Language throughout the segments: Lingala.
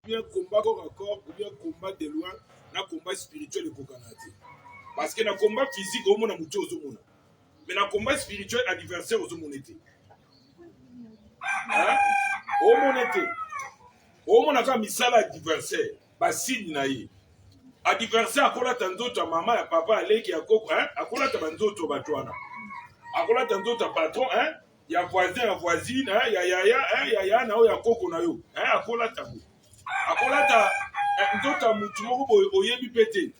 bien combat corps à corps, ou bien combat de loin, na combat spirituel et kokanati. Parce que dans combat physique, au monde mucho ozomona. Mais dans combat spirituel, adversaire ozomonete. Hein? Au monete. Au monde aka misala adversaire, ba signe na ye. Adversaire akola tanzoto ya mama ya papa aleki ya koko, hein? Akola ta banzoto batwana. Akola tanzoto patron, hein? Ya voisin ya voisine, hein? Ya na o ya koko na yo. Hein? Akola tango. Akola ta nzoto mutu moko oyebi pete.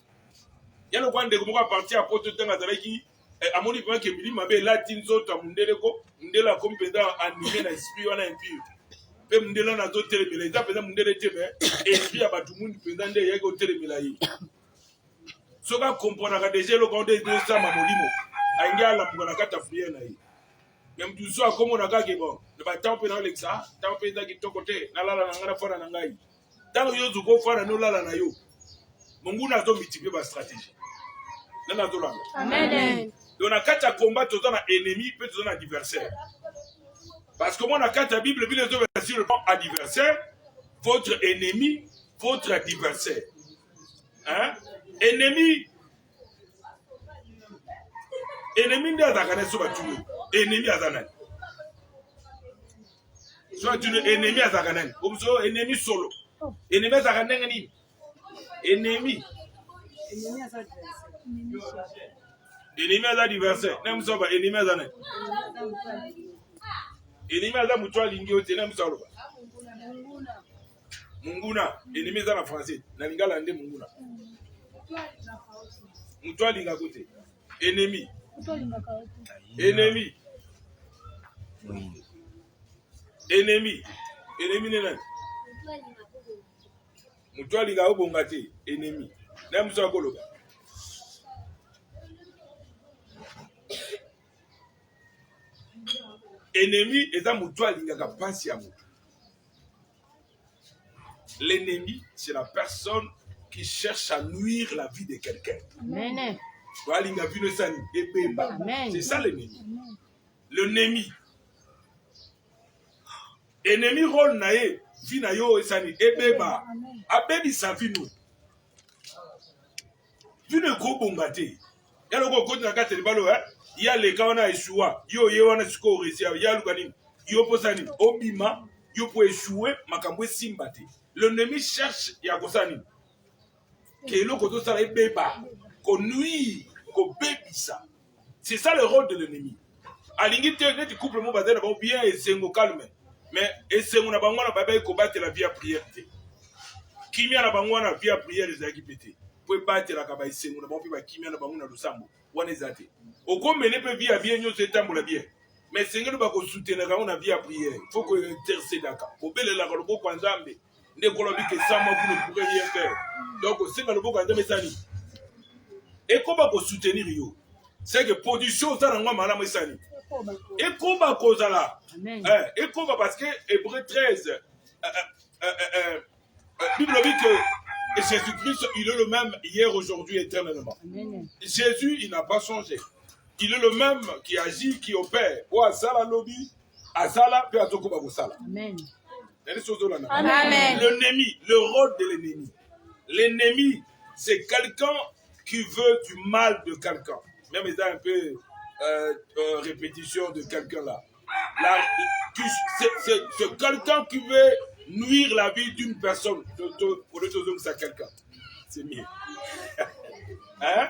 Yalo kwa ndeko moko parti apoto tanga zalaki amoni pa ke milima be lati nzoto mundeleko ndela kompenda animé na esprit wana impure. Pe mundela na zo telemela eza peza mundele tebe esprit ya batu mundu penda nde yego telemela yi. Soka comprendre ka déjà le konde de ça mamolimo. Ainga la mugana kata frier na yi. Même du so akomo na kake bon. Le batampe na lexa, tampe za kitokote na lala na ngara fona na ngai. Tango yo zuko fona no lala na yo. Mungu na zo multiplier ba stratégie. Amen. Donc, on a quatre combats, tout un ennemi, peut tout un adversaire. Parce que moi, on a quatre Bible, les autres sur le plan adversaire, votre ennemi, votre adversaire. Hein? Ennemi, ennemi n'a pas gagné sur la tue. Ennemi a gagné. Soit tu ennemi a gagné. Comme ça, ennemi solo. Ennemi a gagné. Ennemi. Ennemi à l'adversaire. N'aime ça pas. Ennemi à l'année. Ennemi à la moutoua lingi. N'aime ça pas. Munguna. Ennemi à la français. Nalinga lande munguna. Moutoua linga côté. Ennemi. Ennemi. Ennemi. Ennemi n'est moutoua linga au bongati. Ennemi. N'aime ça pas. Ennemi est un moutoua lingaka pasi ya moutou. L'ennemi, c'est la personne qui cherche à nuire la vie de quelqu'un. Amen. C'est ça l'ennemi. L'ennemi. Ennemi rôle nae, vie na yo esani ebeba. Abebi sa vie nous. Vie ne ko bongate. Yalo ko koti na kate libalo hein. Il y a les gens qui ont échoué. Yo wana siko réussi. Il y a l'ugani. Yo posani. Obima. Yo pour échouer. Makambwe simbate. L'ennemi cherche. Ya kosani. Kelo koto sala ebeba. Ko nuit. Ko bebisa. C'est ça le rôle de l'ennemi. Alingi te ne ti couple mo bazana ba bien et sengo calme. Mais et sengo na bangwana baba ko battre la vie à prière. Kimia na bangwana vie à prière les akipete. Pour battre la kaba sengo na ba kimia na bangwana lusambo. Wanezate. Au comme ne peut vivre bien, nous sommes bien. Mais Seigneur nous va soutenir quand on a vie à prier. Il faut qu'on intercède d'accord. Au bel la koloko kwanzambe. Ne kolobi que ça moi vous ne pourrez rien faire. Donc Seigneur le kwanzambe sani. Et comment qu'on soutenir yo? C'est que production ça dans moi madame sani. Et comment cause là? Et comment parce que Hébreu 13 Bible dit que et Jésus-Christ, il est le même hier, aujourd'hui, éternellement. Amen. Jésus, il n'a pas changé. Il est le même qui agit, qui opère. Ou Azala lobby, Azala, puis Azoko Babosala. Amen. Amen. L'ennemi, le rôle de l'ennemi. L'ennemi, c'est quelqu'un qui veut du mal de quelqu'un. Même il y a un peu répétition de quelqu'un là. C'est quelqu'un qui veut nuire la vie d'une personne. Pour le chose c'est quelqu'un. C'est mieux. Hein?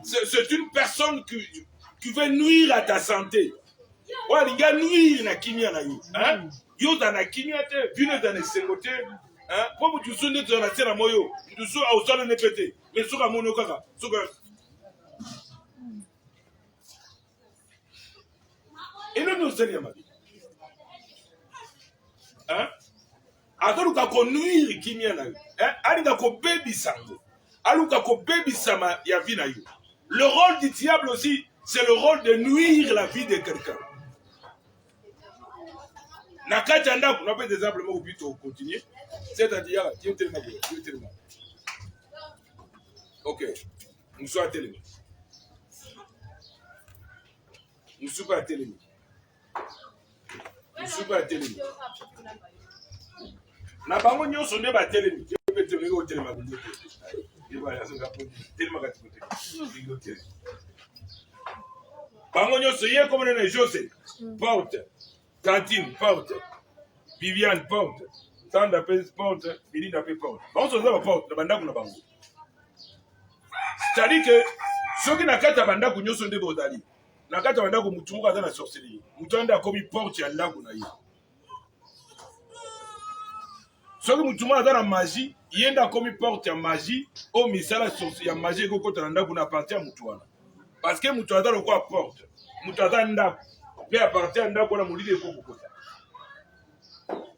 C'est une personne qui veut nuire à ta santé. Ouais, il y a nuire na kimia na yo. Hein? Yo dans la kimia te, vino dans les sengote. Hein? Pour tu sonnes dans la terre moyo, tu so au sol ne pété. Mais soka mono kaka, soka. Et nous Seigneur ma vie. Hein? Aluka ko nuire kimia na yo. Hein? Alinga ko baby sango. Aluka ko baby sama ya vie na yo. Le rôle du diable aussi, c'est le rôle de nuire la vie de quelqu'un. Nakati anda on peut des exemples mais plutôt continuer. C'est-à-dire Dieu tellement. OK. Nous sommes à télé. Nous sommes à télé. Na bango nyonso nde batelemi tepeteli otelema kundi bango nyonso ye komona na José porte, Cantine porte, Viviane porte, Sanda porte, Belinda porte. Bango soza ba porte na bandako na bango. C'est-à-dire que soki na kata bandako nyonso nde bozali. Na kata bandako mutu moko aza na sorcellerie. Mutu anda akomi porte ya ndako na ye. Soki mutu moko aza na magie, yenda akomi porte ya magie, o misala ya magie ekokota na ndako na partir ya mutu wana. Parce que mutu aza lokwa porte. Mutu aza ndako. Pe a partir ya ndako na molili ekokota.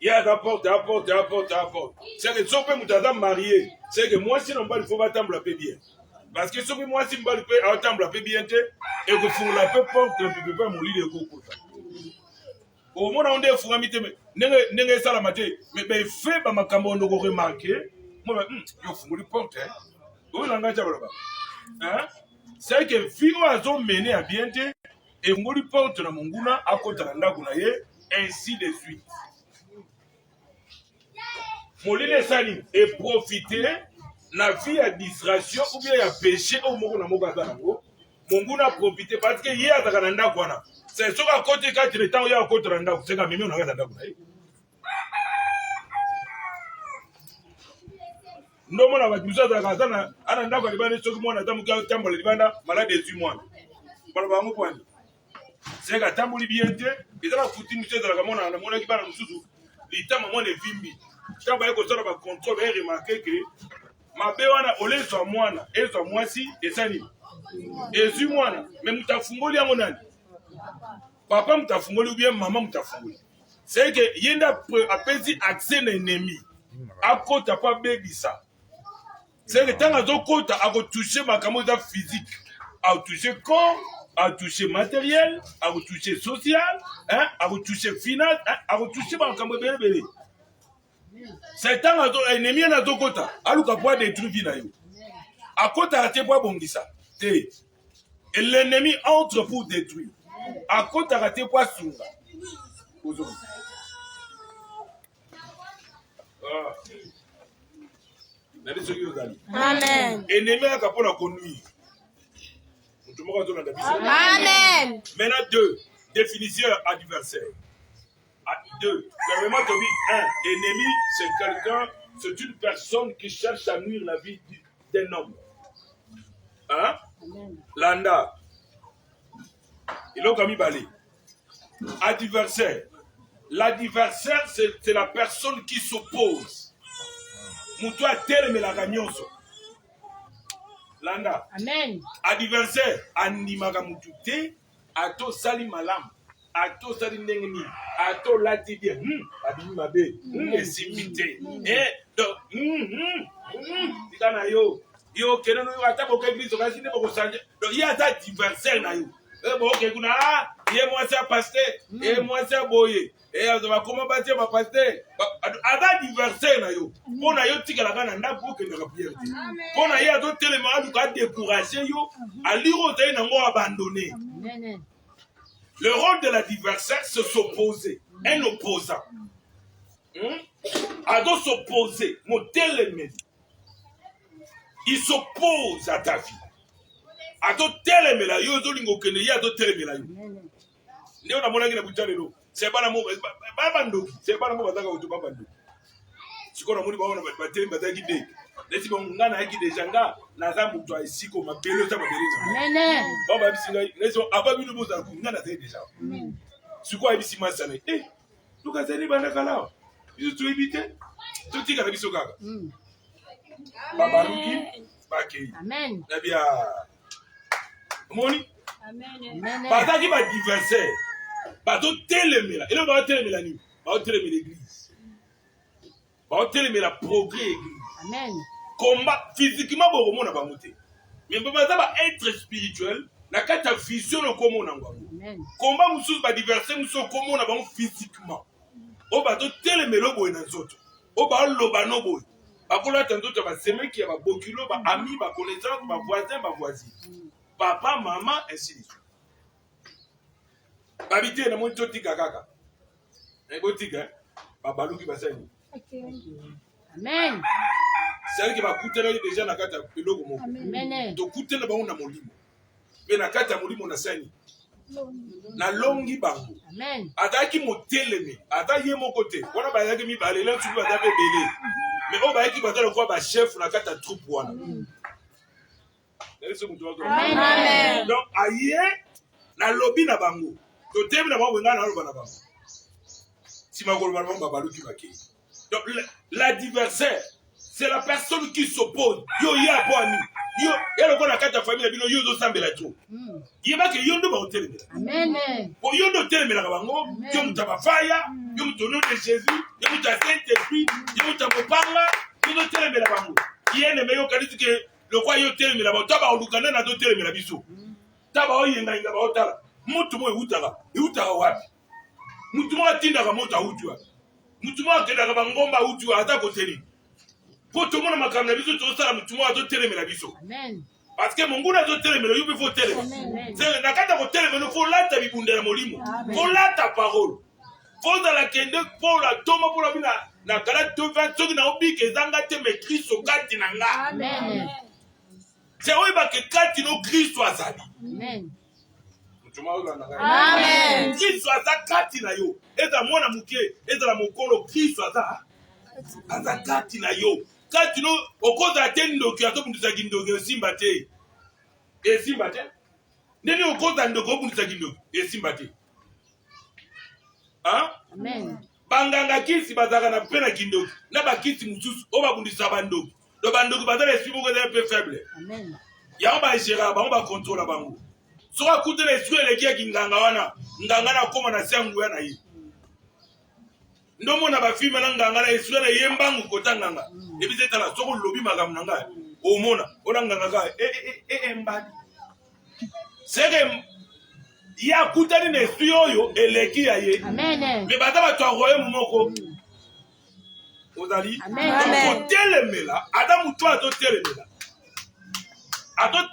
Ya aza porte, a porte, a porte, a porte. C'est que soki mutu aza marié, c'est que moi si non pas il faut attendre peu bien. Parce que soki moi si mbali pe attendre peu bien te et que pour la peu porte peut pas molili ekokota. Au moment où on est fou amité nenge sala maté mais ben fait ba makambo ndoko remarquer moi yo funguli porte hein o langa cha baba hein c'est que figo azo mené à bien te et ngoli porte na munguna akota ndako na ye ainsi de suite molile sali et profiter na vie à distraction ou bien ya péché au moko na moko azango munguna profiter parce que ye azaka na ndako wana. C'est ce qu'à côté quand il est temps il y a côté randa c'est quand même on a randa non mona ba biso za kazana ana ndako libanda soki mwana tamuka tambola libanda malade 18 mois bala ba mu kwani c'est ka tamboli bien te ezala futi muso za ka mona na mona ki bana mususu litama mona vimbi tamba yeko sala ba contrôle et remarquer que mabe wana olezo mwana ezo mwasi esani ezu mwana mais mutafungoli yango nani papa mutafungoli ou bien maman mutafungoli. C'est que yenda apesi accès na ennemi. Akota pa bebisa. C'est que tant azokota ako toucher makambo za physique, a toucher corps, a toucher matériel, a toucher social, hein, a toucher finance, a toucher makambo belebele. C'est tant azo ennemi na zokota, aluka po détruire vie na yo. Akota ate po bongisa. Te. Et l'ennemi entre pour détruire. A côté raté quoi sunga Amen. Ennemi a capé la conduire. Amen. Maintenant deux définition adversaire. Deux. Vraiment un ennemi c'est quelqu'un, c'est une personne qui cherche à nuire la vie d'un homme. Hein? Landa. Il a mis balé. Adversaire. L'adversaire, c'est la personne qui s'oppose. Moutou a tel mais la gagnonso. Landa. Amen. Adversaire. Animaga moutouté. Ato sali malam. Ato sali nengeni. Ato lati bien. Abimi mabe. Esimite. Donc. Dikana yo. Yo kenen yo atabo k'église okasine boko sanje. Donc il y a un adversaire na yo. Bon, ok, et moi c'est pasteur, et moi c'est boye, et comment bâtir ma pasteur, à l'adversaire na yo, pour na yo tika la gana na bouke na pierre, pour na yo d'autres éléments du cas découragé yo, à l'irosé na mo abandonné. Le rôle de l'adversaire c'est s'opposer, un opposant, à doit s'opposer, mon tel ennemi, il s'oppose à ta vie. Ato telemela yo zolingo kene ya to telemela yo ndio na mona ngina kutale lo c'est pas na mo baba ndo c'est pas na mo bataka kutu baba ndo siko na moni ba ona ba tele bataki de lesi ba ngana yaki deja nga na za mutu aisiko mabelo ta mabelo amen baba bisinga lesi aba bino boza ku ngana te deja siko abisi masana luka zeli bana kala biso tu éviter to tika na biso kaka baba ruki bakei amen na bia moni amen bataki ba adversaire bato telemela et là ba telemela ni ba telemela l'église ba telemela progrès église amen combat physiquement bo mona ba monter mais ba ba être spirituel na kata vision ko mona ngwa amen combat mususu ba adversaire mususu ko mona ba physiquement o bato telemela boy na nzoto o ba loba no boy ba kola tanto ba semaine qui ba bokilo ba ami ba connaissance ba voisin papa, maman, ainsi de suite. Babité na mon tika kaka. Et botika, babaluki basani. Amen. C'est-à-dire que bakutana déjà na kata eloko moko. Amen. To kutana bango na molimo. Mais na kata molimo na sani. Na longi bango. Amen. Ataki moteleme, ata ye moko te. Wana ba yaki mi balé là tu vas taper belé. Mais on ba yaki batala quoi ba chef na kata troupe wana. Amen. Amen. Donc aye na lobby na bango. To teme na bango ngana na loba na bango. Si ma golo bango ba baluki baki. Donc l'adversaire, c'est la personne qui s'oppose. Yo ya boani. Yo elo ko na kata famille bino yo zo sambela trop. Yeba ke yondo ba hotel. Amen. Pour yondo telemela bango, yo mutaba fire, yo mutono de Jésus, yo muta Saint-Esprit, yo muta bopanga, yo zo telemela bango. Yene meyo kadisi ke le kwa yo telemela bango, taba olukana na do telemela biso. Taba oyenga inga ba otala. Mutu mo utaka wapi? Mutu mo atinda ka mota utwa. Mutu mo akenda ka bangomba utwa ata koteli. Po to mona makamna biso to sala mutu mo ato telemela biso. Amen. Parce que mon goût a doté le il faut télé. C'est la carte de télé, il faut la tabi bunda la molimo. Faut la ta parole. Faut dans la kende pour la toma pour la bina. Na kala to va to na obi ke zanga te me Kristo kati nanga. Amen. C'est oi ba ke kati no Kristo azali. Amen. Amen. Kristo azali kati na yo. Eza mwana muke, eza la mokolo Kristo azali kati na yo. Quand tu n'as okoza tendo ki ato bundisa kindogo simba te. E simba te. Neni okoza ndoko bundisa kindogo e simba te. Hein? Amen. Banganga kisi bazaka na pena kindogo. Na ba kisi mususu o ba bundisa bandogo. Do bandogo bazala esprit moko un peu faible. Amen. Ya ba gera ba ba contrôle bango. So ka kutela esprit eleki kinganga wana. Nganga na koma na sangu yana yi. Ndomo na ba filme na nganga na esprit na yembangu kotanganga. Ebise tala soko lobi magam nanga omona ona nganga ka mbadi sere ya kutani na esprit oyo eleki ya ye. Amen. Me bata ba to royaume moko ozali ko telemela adamu to ato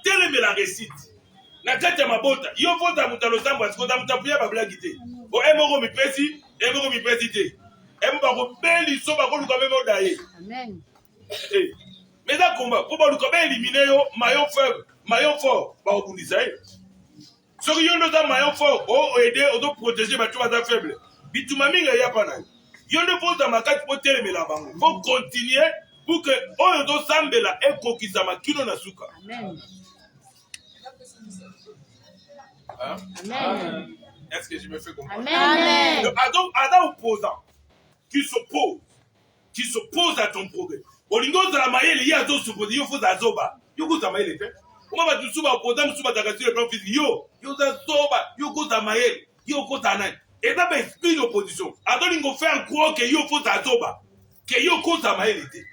telemela recite na kati ya mabota yo vota mutalo sambo asiko da mutapuya babla gite o emoko mi pesi te emba ko beli so ba ko luka memo daye. Amen. Mais dans le combat, pour éliminer maillon fort, bah au bout d'Israël. Ceux qui ont des maillons forts, aider, ont protéger, bah tu vas être faible. Bitumami il y a pas là. Yon ne faut dans ma carte pour terminer la banque. Faut continuer pour que on doit sembler la éco qui s'ama kilo na suka. Amen. Amen. Est-ce que je me fais comprendre? Amen. Adam opposant qui s'oppose à ton progrès. Olingo za la mayele ya zo suppose yo faut za zoba. Yo ko za mayele te. Uma ba tusuba opposant musuba ta kasire plan physique yo za zoba, yo ko za mayele, yo ko za nai. Et ça ben esprit d'opposition. Adolingo fait en croire que yo faut za zoba. Que yo ko za mayele te.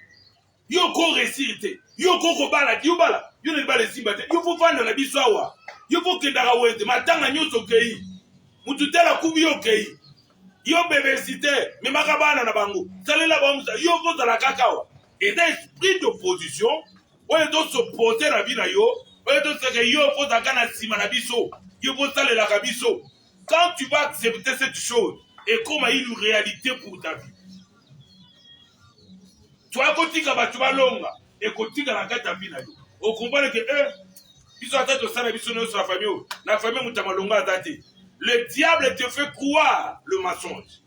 Yo ko réussir te. Yo ko bala, yo bala. Yo ne bala simba te. Yo faut vendre na biso awa. Yo faut kenda ka wete matanga nyoso kei. Mututela kubi yo kei. Yo bébécité, mais makabana na bango. Salela bango, yo ko za la kakawa. Et dans l'esprit d'opposition, on doit s'opposer à la vie na yo, on doit se dire yo faut zakana sima na biso, yo faut saler la kabiso. Quand tu vas accepter cette chose, et comme il y a une réalité pour ta vie, tu vas kotika ba tu vas longa et kotika la kata vie na yo. On comprend que biso ata to sana biso no sa famille, na famille mutama longa date. Le diable te fait croire le mensonge.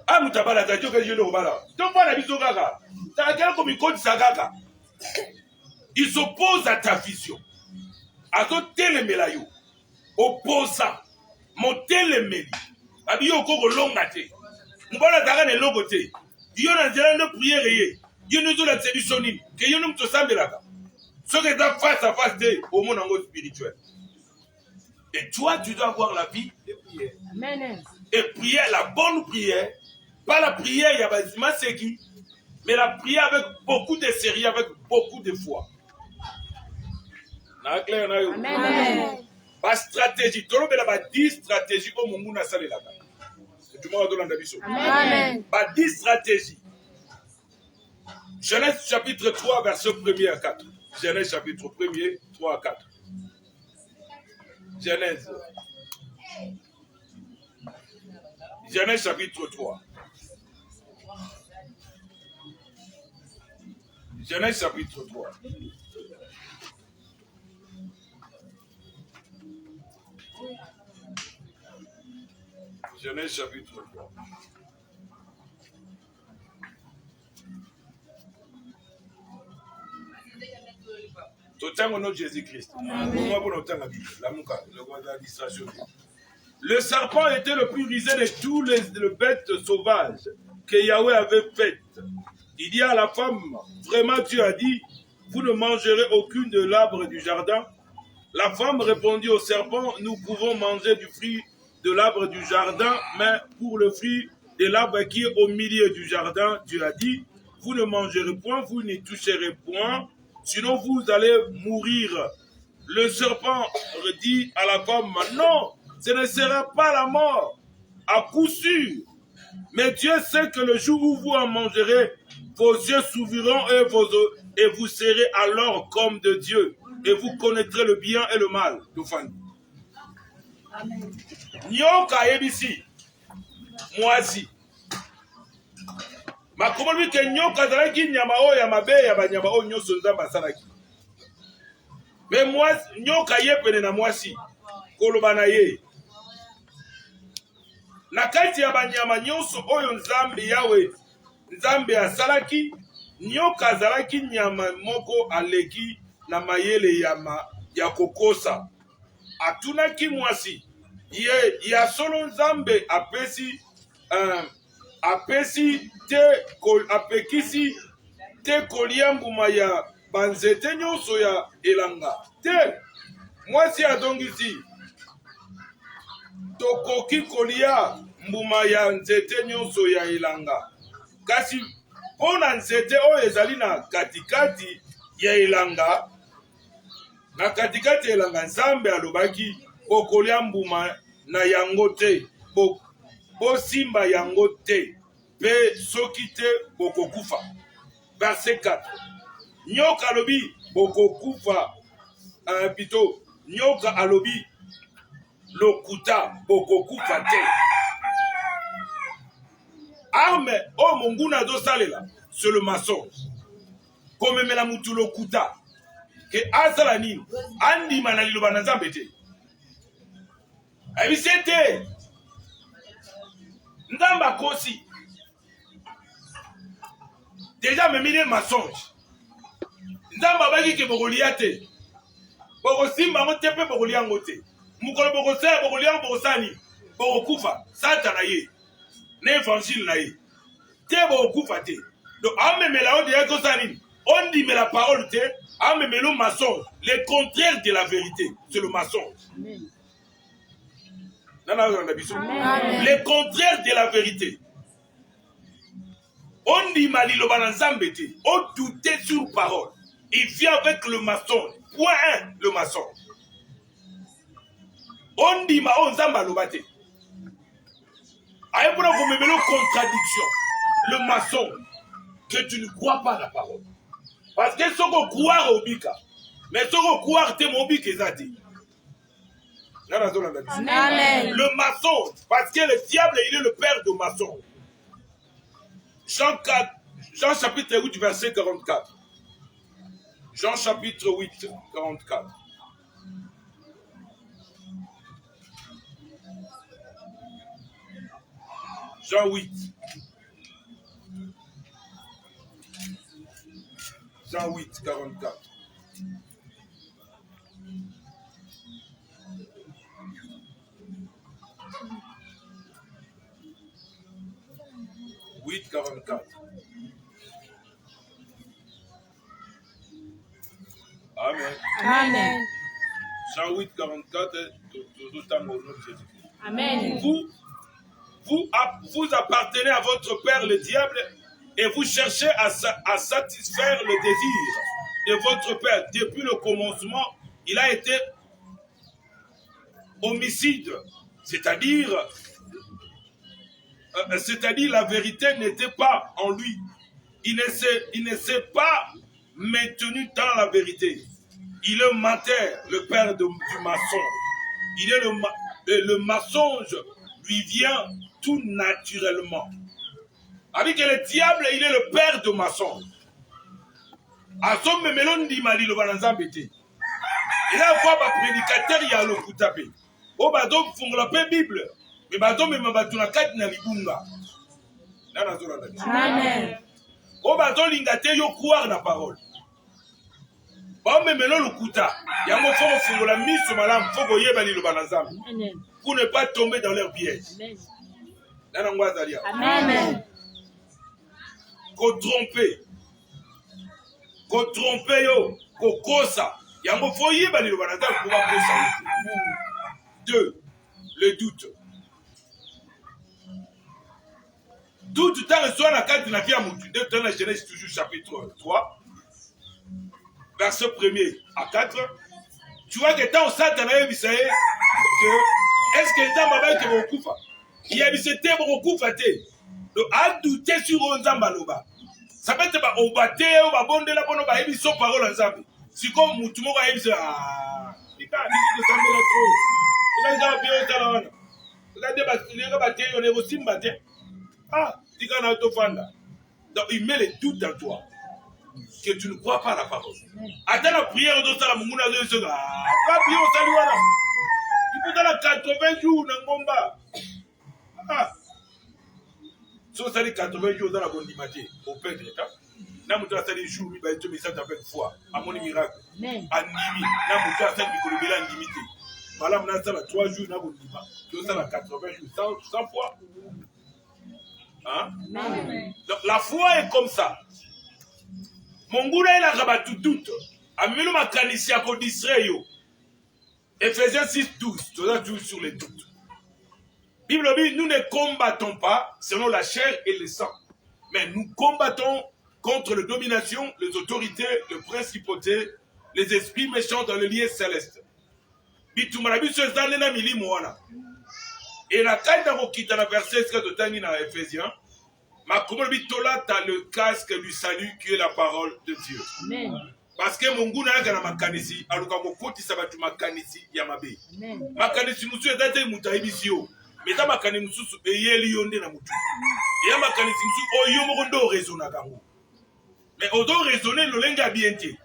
Ah, mutabala ta joka jeno bala. Donc voilà biso kaka. Ta quel comme code sagaka. Il s'oppose à ta vision. À ton telemela yo. Opposant. Mon telemeli. Abi yo koko longa te. Mbala taka ne longo te. Yo na nzela de prière ye. Yo nous la solution que yo nous to sambelaka. Ce que tu face à face de au monde en spirituel. Et toi, tu dois avoir la vie de prière. Amen. Et prier la bonne prière. Pas la prière, il y a pas qui, mais la prière avec beaucoup de sérieux, avec beaucoup de foi. Amen. Pas stratégie. Tu as 10 stratégies au moment où on salé là-bas. Tu m'as donné un avis. Amen. Pas 10 stratégies. Genèse chapitre 3, verset 1er à 4. Genèse chapitre 1er, 3 à 4. Genèse. Genèse chapitre 3. Genèse chapitre 3. Genèse chapitre 3. Totango no Jésus-Christ. Le serpent était le plus rusé de tous les bêtes sauvages que Yahweh avait faites. Il dit à la femme, vraiment Dieu a dit, vous ne mangerez aucune de l'arbre du jardin. La femme répondit au serpent, nous pouvons manger du fruit de l'arbre du jardin, mais pour le fruit de l'arbre qui est au milieu du jardin, Dieu a dit, vous ne mangerez point, vous n'y toucherez point, sinon vous allez mourir. Le serpent dit à la femme, non, ce ne sera pas la mort, à coup sûr. Mais Dieu sait que le jour où vous en mangerez, vos yeux s'ouvriront et vous serez alors comme de Dieu. Et vous connaîtrez le bien et le mal. Nyoka ebisi, mwasi. Makomoli ke nyoka zalaki nyama o ya mabe ya banyama o nyoso nzamba salaki. Me mwasi, nyoka yepene na mwasi, koloba na ye. Na kati ya banyama nyonso oyo nzambe yawe, nzambe asalaki, nyoka zalaki nyama moko aleki na mayele ya kokosa. Atunaki mwasi, ya solo nzambe apekisi te kolia mbuma ya banzete nyonso ya elanga. Te, mwasi adongisi, tokoki kolia mbuma ya nzete nyonso ya elanga. Kasi pona nzete oyo ezali na katikati ya elanga, na katikati ya elanga nzambe alobaki bokolia mbuma na yango te, bosimba yango te, pe soki te bokokufa. Verset 4. Nyoka alobi bokokufa, pito nyoka alobi lokuta bokokufa te. Arme o monguna do salela, c'est le mensonge. Comme me la mutu lokuta ke azala nini andima na liloba na nzambe te. Abisete ndamba kosi déjà me mine mensonge. Ndamba baki ke bokolia te, bokosimba ngo te pe bokolia ngo te. Mukolo bokosaya bokolia bokosani bokokufa sata na ye na évangile na ye te bokokufa te. Donc amemela o de yakosani on dit mais la parole te amemela le mensonge, le contraire de la vérité, c'est le mensonge. Amen. Le contraire de la vérité. On dit maliloba na nzambe te, on doutait sur parole. Il vient avec le mensonge. Point 1, le mensonge. On dit ma on zamba lobate. Aïe pour vous me contradiction. Le mensonge. Que tu ne crois pas la parole. Parce que ce qu'on croit au bika. Mais ce qu'on croit te mon bika ezati. Amen. Le mensonge. Parce que le diable il est le père de mensonge. Jean chapitre 8 verset 44. Jean chapitre 8 44. Jean 8. Jean 8, 44. Amen. Amen. Jean 8, 44. Amen. Vous appartenez à votre père le diable et vous cherchez à satisfaire le désir de votre père. Depuis le commencement, il a été homicide, c'est-à-dire la vérité n'était pas en lui. Il ne s'est pas maintenu dans la vérité. Il est menteur, le père du mensonge. Le mensonge lui vient tout naturellement. Avec que le diable, il est le père de mensonge. A son memelon di mali lo bananzambe te. Il a quoi ba prédicateur ya lo kutape. O ba do fungola pe Bible. Mais ba do mema ba tuna kati na libunga. Nana zola ndaki. Amen. O ba do lingate yo croire na parole. Ba memelo lo kuta. Yango foko fungola miso malamu foko yeba li lo bananzambe. Amen. Pour ne pas tomber dans leur piège. Amen. Nana ngwaza lia. Amen. Ko tromper yo, ko kosa. Yango fo yeba li lo bananzambe pour ba kosa. 2. Le doute. Doute dans le soir la carte de la vie à Moutou. Dans la Genèse toujours chapitre 3. Verset 1er à 4. Tu vois que tant au Satan a dit que est-ce que dans ma vie que vous coupa? Il y a dit c'était beaucoup faté. Donc à douter sur Onzambaloba. Ça peut être au baté au babonde la bonne ba ebi so parole ensemble. Si comme Moutou mo ga ebi ah, il a dit que ça me la trop. Il a dit bien au salon. Il a dit il a batté on est aussi batté. Ah, tu as un autofanda. Donc il met les doutes en toi. Que tu ne crois pas à la parole. Attends la prière de ça, mon mouna de ce gars. Pas bien au saluana. Il faut dans la 80 jours dans Gomba. Ah. Si on s'allie 80 jours dans la bonne dimatier, au père de l'État, n'a pas de s'allie jour, il va être mis ça avec foi. À mon miracle. Animi. N'a pas de s'allie Nicolas limité. Madame n'a ça 3 jours, n'a pas de dimanche. Tu as 80 jours, 100 fois. Hein? Donc la foi est comme ça. Mon goût est la rabattu toute. Amelo ma kanisi ako d'Israël. Ephésiens 6, 12. Tu as toujours sur les doutes. Bible dit, nous ne combattons pas selon la chair et le sang. Mais nous combattons contre les dominations, les autorités, les principautés, les esprits méchants dans le lieu céleste. Bitumarabi se zanena mili moana. Et la taille dans le verset de Tangi dans Ephésiens, ma commune tola t'as le casque du salut qui est la parole de Dieu. Amen. Parce que mon goût n'a pas makanisi, alors que mon côté ça va tu makanisi yamabe. Makanisi musu est d'être mutaibisio, mais ta makanisi musu est yelionde na mutu. Et makanisi musu oyo mondo raisonna gango. Mais odo raisonner le lenga bienté.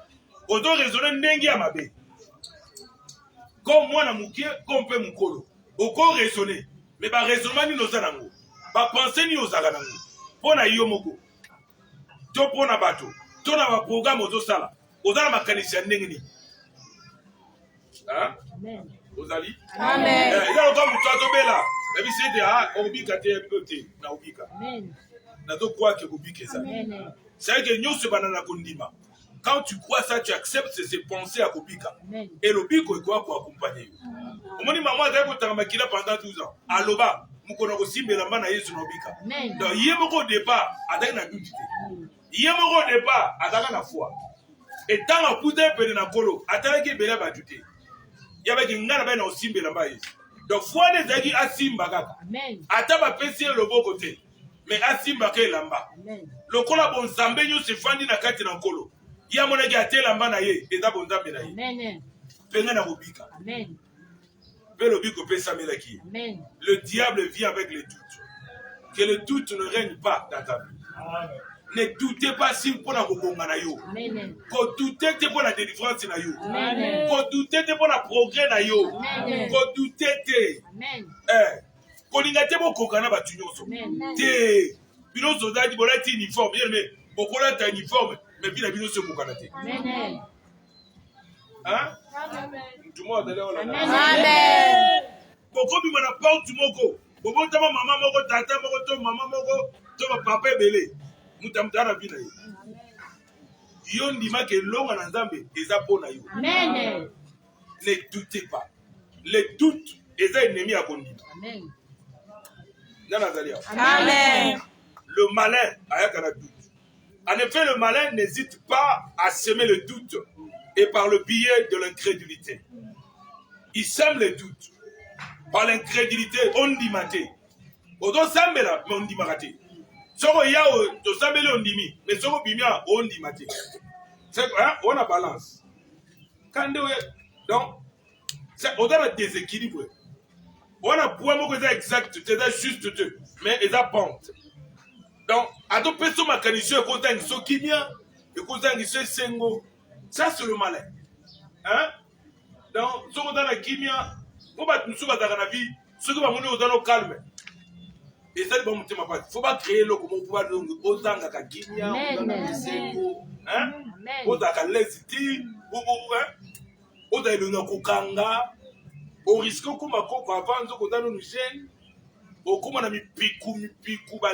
Odo raisonner ndengi yamabe. Comme moi na mukie, comme pe mukolo. Oko raisonner. Mais ba raisonnement ni nozanango. Ba penser ni ozaganango. Pona yo moko. To pona bato. To na ba programme ozo sala. Ozala makanisi ndengini. Hein? Amen. Ozali? Amen. Il a encore muto atobela. Ebi sete ah, obika te ebikote na obika. Amen. Na to croire que obika ça. Amen. C'est que nous se banana kondima. Quand tu crois ça, tu acceptes ces pensées à Kobika. Et le biko est quoi pour accompagner. Au moment où maman a été pendant 12 ans, à l'oba, nous connaissons aussi Mélamba na Yesu Nobika. Donc, il y a beaucoup de départ, avec la doute. Il y a beaucoup de départ, avec la foi. Et tant que vous avez perdu la colo, attendez que Béla va douter. Il y avait une gare aussi Mélamba. Donc, foi des aguilles à Simbagaka. Attends, ma pensée le beau côté. Mais à Simbaka et Lamba. Le cola bon Zambénio se fandi na kati na colo. Il y a mon gars qui lamba et da bonda menaye. Amen. Penga robika. Amen. Belobiko pesa melaki. Amen. Le diable vient avec les doutes. Que le doute ne règne pas dans ta vie. Amen. Ne doutez pas si pour la bobonga na yo. Amen. Ko doutez te pour la délivrance na yo. Amen. Ko doutez te pour la progrès na yo. Amen. Ko doutez te. Amen. Ko lingate bo kokana ba tunyoso. Amen. Te bino soda di bolati uniforme mais bokola ta uniforme. Mais puis la vie ne se bouge pas. Amen. Hein? Amen. Tout le monde est là. Amen. Pourquoi tu m'as pas tu moko? Pourquoi tu m'as maman moko, tata moko, toi maman moko, toi papa belé. Mutamta na vie na yo. Yo ndima ke longa na Nzambe eza pona yo. Amen. Ne doutez pas. Les doutes eza ennemi à kondima. Amen. Nana zalia. Amen. Le malin ayaka na doute. En effet, le malin n'hésite pas à semer le doute et par le biais de l'incrédulité. Il sème le doute. Par l'incrédulité, on dit maté. On doit semer là, mais on dit maté. Soko yao, to sambele on dit mi, mais soko bimia, on dit maté. C'est quoi? On a balance. Donc, on a un déséquilibre. On a point moko exact, c'est juste te, mais ils pente. Donc, à tout petit mécanicien, quand on a une kimia, et quand on a une sengo, ça c'est le malin. Hein? Donc, ce qu'on a la kimia, on va nous soumettre à la vie, ce qui va nous donner au calme. Et ça, il ne faut pas créer le comment pouvoir autant de kimia, autant de sengo, hein? Autant de l'hésité, autant de kukanga, au risque qu'on m'a compris avant, qu'on a nos gènes. Okuma na mipiku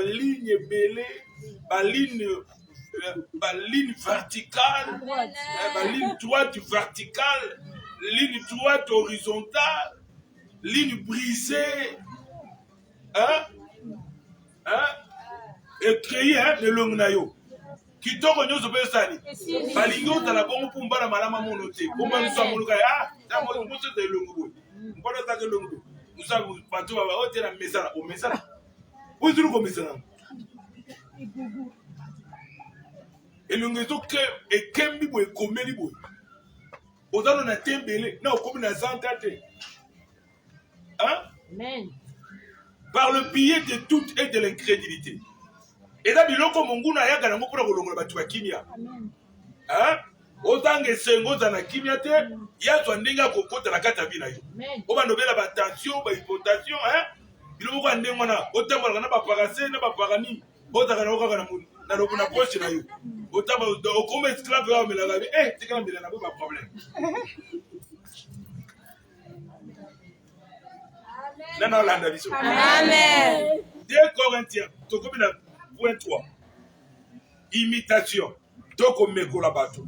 ligne belé ligne verticale ligne droite verticale ligne droite horizontale ligne brisée et créer le long na yo kitoko nyoso pe sani balingi otala bongo pumba na malama mono te komba nso amoluka ta mo moso te longo mbona ta ke longo nous avons pas tout avoir été la maison au maison où est-ce que maison et le réseau que et kembi boy komeli boy odano na tembele na okomi na zantate hein Amen. Par le biais de toute et de l'incrédulité et da biloko monguna yaga na ngopona kolongola batu ba kimia hein otange sengo za na kimia te yazwa ndinga kokota na kata bina yo oba nobela ba tension ba hypotension hein biloko ande ngwana otambola na ba paracet na ba parani otaka na okaka na mun na lobo na poche na yo otamba okoma esclave ya melanga bi tika mbela na ba problème nana olanda biso Amen. 2 Corinthiens tokomi na point 3 imitation toko mekola bato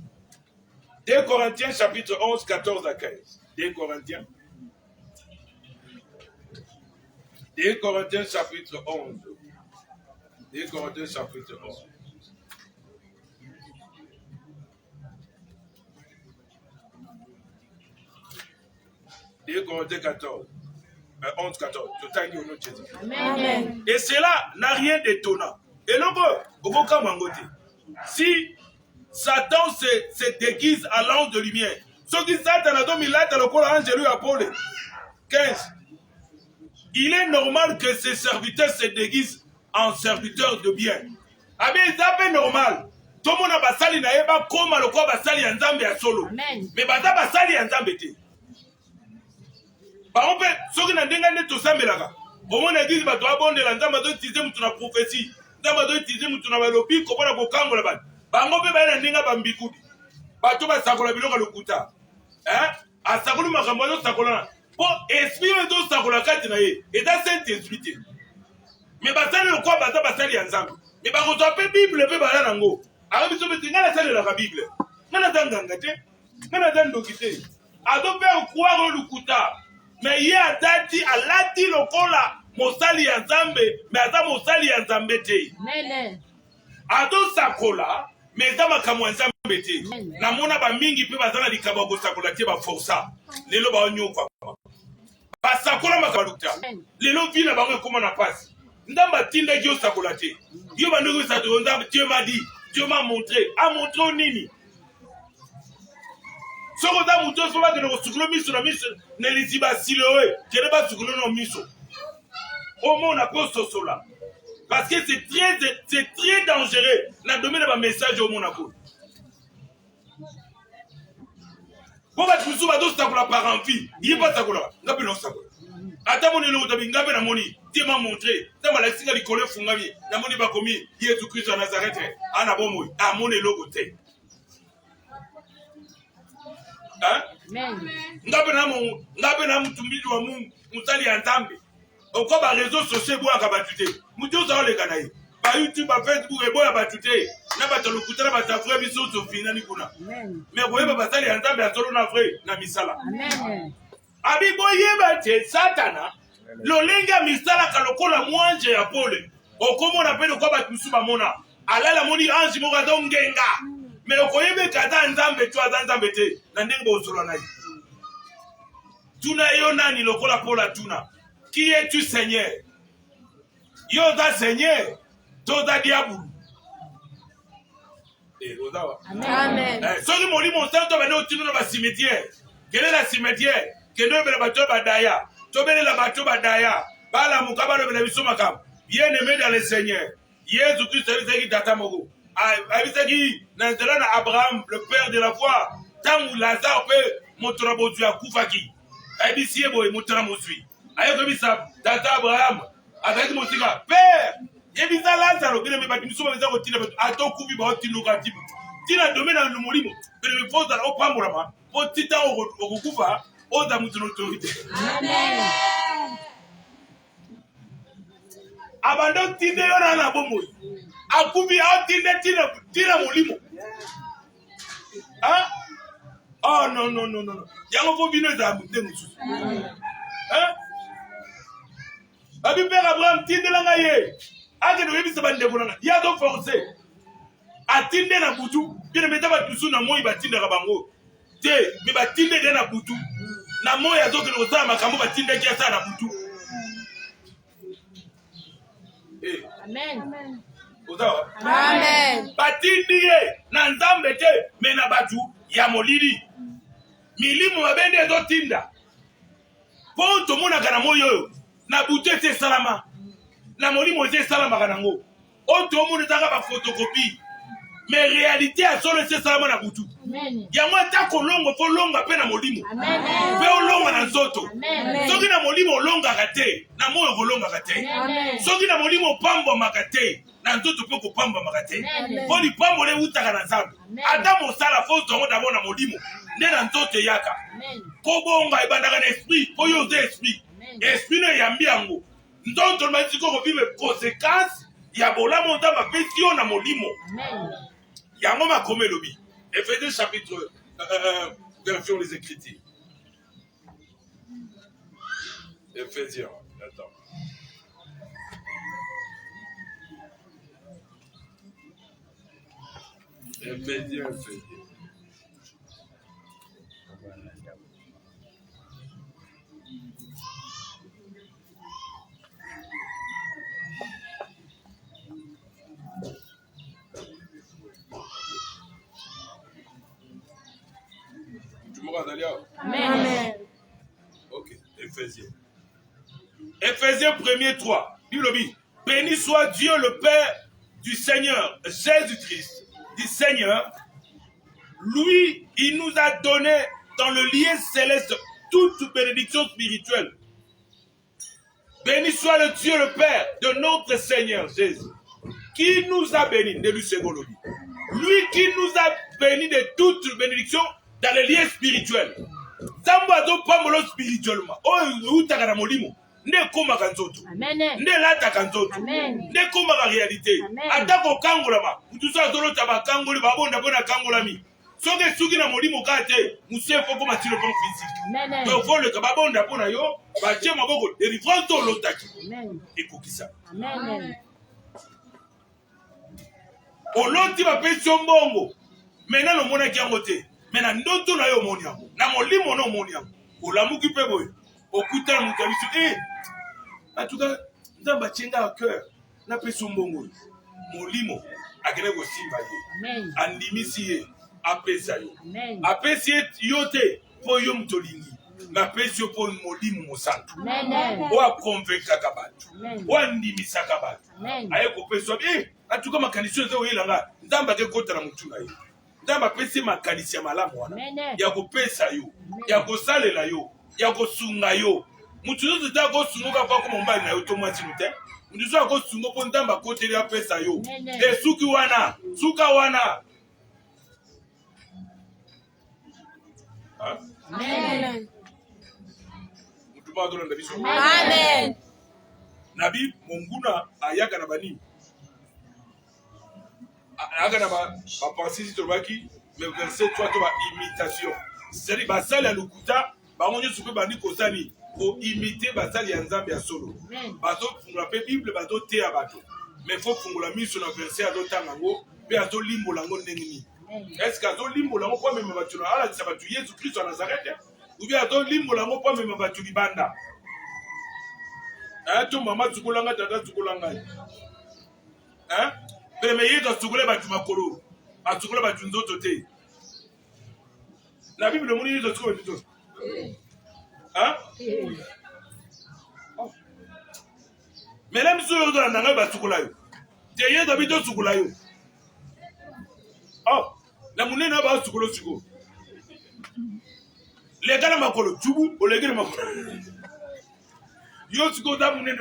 2 Corinthiens chapitre 11, 14 à 15. 2 Corinthiens. 2 Corinthiens chapitre 11. 2 Corinthiens chapitre 11. Deux Corinthiens 14. 11, 14. Total au nom de Jésus. Amen. Et cela n'a rien d'étonnant. Et donc, si Satan se déguise à l'ange de lumière, ce qui Satan a donné le corps à Angélus Apollo. 15. Il est normal que ses serviteurs se déguisent en serviteurs de bien. Ah bien, c'est normal. Tout le monde a basali na eba comme le corps basali en Zambie à solo. Mais basa basali en Zambie. Par exemple, ceux qui n'ont pas de tout ça, mais là, au moins, ils disent que tu as bon de l'entendre, tu as utilisé mon prophétie, tu as utilisé mon lobby, tu as utilisé mon lobby. Par exemple, tu as utilisé mon bikoudi. Tu as utilisé mon kuta. Hein? À Sakoulou, ma campagne, Sakoulana. Pour esprit de Sakoulaka, et dans cette esprit. Mais basali le quoi, basali ensemble. Mais par contre, tu as Bible, tu as Balango. Alors, tu as dit, tu as la Bible. Tu as dit, tu as dit, adopter croire le kuta. Mais il y a dati alati lokola mosali ya Nzambe mais ata mosali ya Nzambe te. Amen. Ado sakola mais eza makambo ya Nzambe te. Na mona ba mingi pe bazana likaba ko sakola te ba força. Lelo ba onyoka. Ba sakola makaluta. Lelo vina ba ko na passe. Ndamba tinda jo sakola te. Yo ba ndeko sa Nzambe Dieu m'a dit, Dieu m'a montré. A montré nini? Ce qu'on a montré, c'est que nous avons mis sur la mise, nous avons dit que nous avons mis sur au moins on a posé cela. Parce que c'est très dangereux. On a donné un message au monde. Pour que nous soyons par envie, il n'y a pas de ça. On a besoin de ça. Attends, on est là, on a moni. Dieu m'a montré. Tu m'as laissé les collègues fungami. On a moni pas commis. Jésus-Christ à Nazareth. On a bon mot. À mon éloge. Ngabe na mtumishi wa Mungu mutali ya Nzambe uko ba réseaux sociaux bwa ka batute mutu za ole kana yi ba YouTube ba Facebook e boya batute na batolukutana batafre biso to finani kuna mais boye ba batali ya Nzambe atolo na vrai na misala Amen. abi boye ba te satana lolenga misala kalokola mwanje ya pole okomo na pele ko batusu ba mona alala moni anji mo ga dongenga. Mais au Koyebe kata Nzambe tu as Nzambe te na ndenge osolo na yi. Tuna yo nani lokola pola tuna. Qui es-tu Seigneur? Yo da Seigneur, to da diable. Amen. Soki moli mon santo bano tinu na ba cimetière. Quel est la cimetière? Que no bela bato badaya. Tobele la bato badaya. Bala mukabalo bela biso makam. Bien aimé dans le Seigneur. Jésus Christ avisaki tata mogo. Avisaki nanzela na Abraham, le père de la foi. Tangu Lazare pe motora bozu ya kufaki. Abisi yebo motora mosui. Ayeko bisa tata Abraham. Azaki mosika père. Yebisa Lazare bela me bati biso beza ko tina bato atokubi ba otinuka tibu. Tina domena no molimo. Bela me foza opambura ma. Po tita okukufa oza mutu autorité. Amen. Abandon tinde yona na bomo. Akubi a tinde tina molimo. Hein? Oh non non non non. Yango ko bino za mute musu. Hein? Abi père Abraham tinde la ngaye. Ake do yebisa bande kunanga. Ya do forcer. Atinde na butu, bino meta ba tusu na moyi batinde ka bango. Te, mi batinde de na butu. Na moyi azoke ko sa makambo batinde ki asa na butu. Amen. Ozawa? Amen. Batindi ye na nzambe te me na batu ya molili. Milimu mabende ezotinda. Po tomona kana moyo na butu ete salama. Na molimo ete salama kanango. O tomona taka ba photocopie. Mais réalité a solo ete salama na butu. Amen. Yango ta kolongo fo longa pe na molimo. Amen. Pe olonga na nzoto. Amen. Soki na molimo olonga kate, na moyo kolonga kate. Amen. Soki na molimo pambo makate, na nzoto pe ko pamba makate. Amen. Poli pambo le utaka na nzambe. Amen. Ata mosala fo zongo d'abord na molimo. Nde na nzoto yaka. Amen. Ko bonga ebandaka na esprit, ko yo ze esprit. Amen. Esprit no yambi yango. Nzoto ma tiko ko vivre conséquence ya bolamo nzamba pe tio na molimo. Amen. Yango makome lobi. Éphésiens chapitre vérifions les Écritures. Éphésiens, attends. Éphésiens. Amen. Ok, Éphésiens. Éphésiens 1er 3. Béni soit Dieu le Père du Seigneur Jésus-Christ, du Seigneur. Lui, il nous a donné dans le lien céleste toute bénédiction spirituelle. Béni soit le Dieu le Père de notre Seigneur Jésus, qui nous a bénis, de lui lui qui nous a bénis de toute bénédiction dans les liens spirituels. Zamba do pamolo spirituellement. Oh, utaka na molimo. Ne koma kanzoto. Amen. Ne lata kanzoto. Amen. Ne koma ka réalité. Atako kangola ma. Mutuso azolo taba kangoli babonda bona kangola mi. Soke suki na molimo kate, musefo koma tiro kon physique. Amen. Donc vole ka babonda bona yo, ba tie maboko délivrance to lotaki. Amen. Ekokisa. Amen. Oloti ba pesio mbongo. Mena lo mona ki yango te. Mena ndoto na yo moni yango. Na molimo no moni yango. Olamuki pe boy. Okuta na mutabiso en tout cas, nzamba chenga au cœur. Na pesio mbongo. Molimo akene go simba ye. Amen. Andimisi ye apesa yo. Amen. Apesi yo te po yo mtolingi. Na pesio po molimo mosantu. Amen. Wa convaincre kabatu. Amen. Wa ndimisa kabatu. Amen. Aye ko pesio en tout cas makanisi zo yelanga. Nzamba ke kota na mutuna ye. Nzamba pesi makanisi ya malamu wana. Amen. Ya kopesa yo. Ya kosalela yo. Ya kosunga yo. Mutu zo ta ko sunga pa ko mombali na yo to mwati mute. Mutu zo ko sunga po nzamba koteli ya pesa yo. Amen. E suki wana, suka wana. Amen. Mutu ba do na biso. Amen. Nabi monguna ayaka na bani. Ayaka na ba pensée to baki, mais verset 3 to ba imitation. C'est-à-dire basali ya lokuta, bango nyoso pe bandi kozali ko imiter basali ya nzambe ya solo. Bazo fungula pe Bible bazo te ya bato. Mais faut fungula miso na verset azo tanga ngo, pe azo limbola ngo ndenge ni. Est-ce que azo limbola ngo kwa meme bato na ala sabatu Yesu Christ wa Nazareth? Ou bien azo limbola ngo kwa meme bato libanda? To mama tukulanga tata tukulanga. Hein? Mais yezo tukule batu makolo. Atukule batu nzoto te. La Bible moni yezo tukule batu. Hein? Mais là, monsieur, on a un basukulayo. Derrière, d'habitude, sukulayo. Oh, la monnaie n'a pas sukulo suko. Les gars, ma colo, tubu, ou les gars, ma colo. Yo, suko, da monnaie.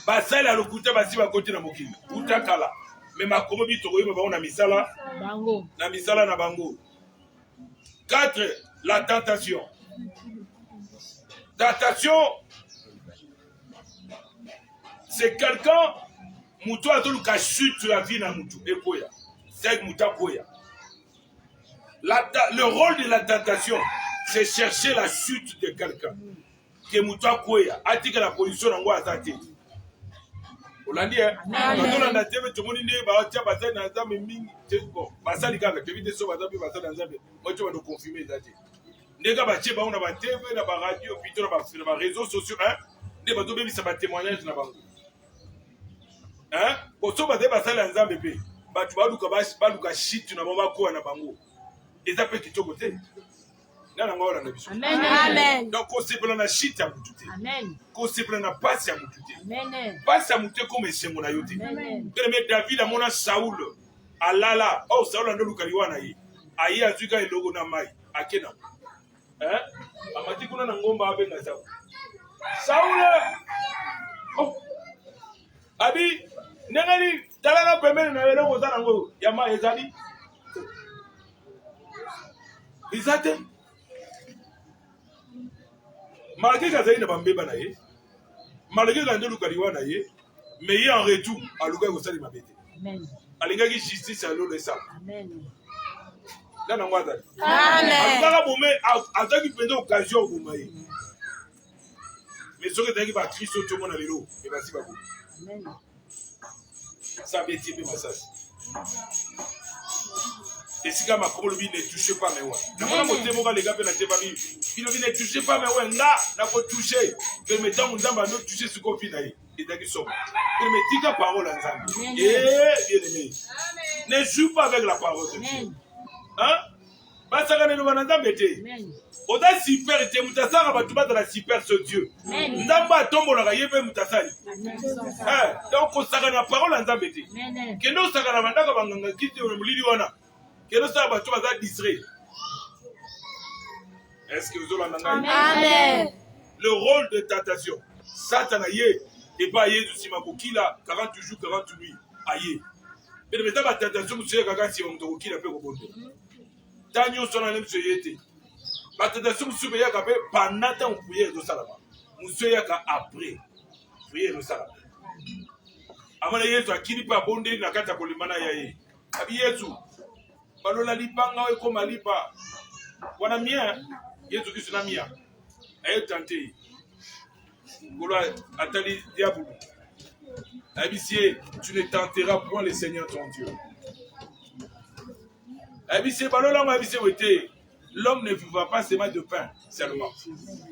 Basala le kuta basi ba côté na mokili. Kuta kala. Mais ma komo bi tokoyi ba na misala. Bango. Na misala na bango. 4. La tentation. Tentation, c'est quelqu'un mutu atolu ka chute la vie na mutu ekoya. C'est muta koya. Le rôle de la tentation, c'est chercher la chute de quelqu'un. Que mutu koya. Atika la position nango azate. Olandi eh quand on a tebe to moni ne ba tia basali na nzambe mingi bon basali kaka tebite so bazambe basali na nzambe moi tu vas nous confirmer ezate ndeka ba tie ba on ba tebe na ba radio puis na ba réseaux sociaux hein ne ba to bebisa ba témoignage na bango hein bo so ba te basali na nzambe pe ba tu ba luka shit na ba ko na bango ezape kitoko te. Amen. Amen. Donc, on se prend la chute à Moutouté. Amen. On se prend la passe à Moutouté. Amen. Passe à Moutouté comme c'est mon ayoté. Amen. David a mon Saoul. Alala. Oh, Saoul a nous kaliwana yi. Ayi a tuka et logo na mai. Akena. Hein? Amati kuna na ngomba abenga Saoul. Saoul. Oh. Abi. Nengani. Talana pemene na wele ko sana ngo. Yama ezali. Izate. Malgré que Zaïne Bambeba naïe, malgré que Ndou Kariwa naïe, mais en retour, à l'ouga au salut ma bête. Amen. À l'égard de justice à l'eau de ça. Amen. Là, on va dire. Amen. À tant qu'il prend l'occasion au Boumaï. Mais ce que tu as Christ tout le monde à l'élo, et vas-y, va vous. Amen. Ça va être ma massage. Et si ma communauté ne touche pas mes oies. La communauté les gars il ne touche pas mes oies. Là, n'a pas touché. Que mes dents ne toucher ce qu'on vit là. Et d'ailleurs, il me dit la parole ensemble. Et bien aimé. Ne joue pas avec la parole de Dieu. Hein? Parce que nous allons nous embêter. Oda super était mutasara batuma dans la super ce Dieu. Ndamba tombo la yebe mutasari. Donc on s'arrête la parole en zambété. Que nous s'arrête la mandaka banganga kiti on mulili wana. Que nous s'arrête batuma za distrait. Est-ce que vous avez Amen. Le rôle de tentation. Satan yé et pas yé du simakokila 40 jours 40 nuits. Aïe. Mais le temps de tentation monsieur kaka si on to kila pe ko bondo. Tanyo sona nem se yete. La tentation monsieur yaka pe pendant on prier de salama. Monsieur yaka après prier de salama. Amana Yesu akini pa bonde na kata kolimana ya ye. Abi Yesu. Balola lipanga we koma lipa. Wana mia Yesu Kristo na mia. Ayo tante. Golo atali diable. Abisie, tu ne tenteras point le Seigneur ton Dieu. Abisie balola abisie wete. L'homme ne vivra pas seulement de pain seulement,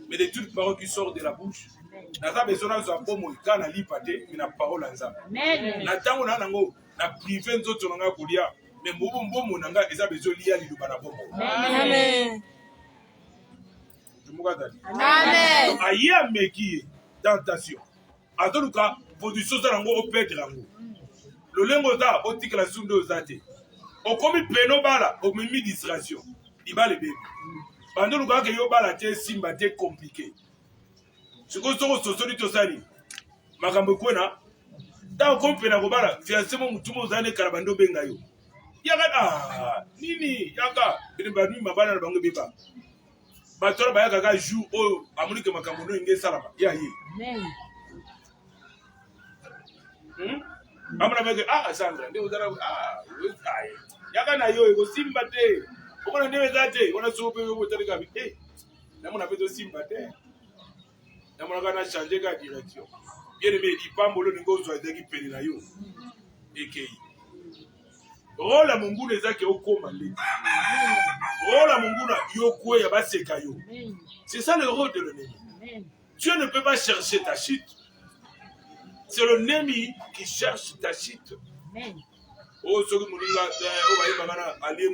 mais de toutes paroles qui sortent de la bouche. Naza besoin de bomo kana lipate na parole nzambe. Amen. Na tango na nango na privé nzoto nanga kulia, mais mbomo nanga eza besoin lia liluba na bomo. Amen. Amen. Aya meki tentation. Atoluka position za nango opêtre nango. Le lengo za otika la sundo zate. Okomi peno bala, omimi distraction. Il va le bébé. Pendant le cas que yo bala te simba te compliqué. Ce que so so to sali. Makambo kwena. Ta kompe na kobala, fiancement mutumo zane karabando benga yo. Yaka nini yaka bilimba nui mabana na bango beba. Batora ba yaka ka jour o amunike makambo no nge salama. Ya yi. Amen. Amuna bege Sandra, ndio udara yaka na yo ego simba te. On a des dates, on a sauvé au télégramme. Eh, on a fait aussi matin. On a changé la direction. Bien aimé, il pas molo n'go soit qui peine na yo. Eki. Rôle à mon goût les a qui au commandé. Rôle à mon goût là, yo quoi ya ba sekayo. C'est ça le rôle de l'ennemi. Dieu ne peut pas chercher ta chute. C'est l'ennemi qui cherche ta chute. Oh, ce que mon gars, oh, va y aller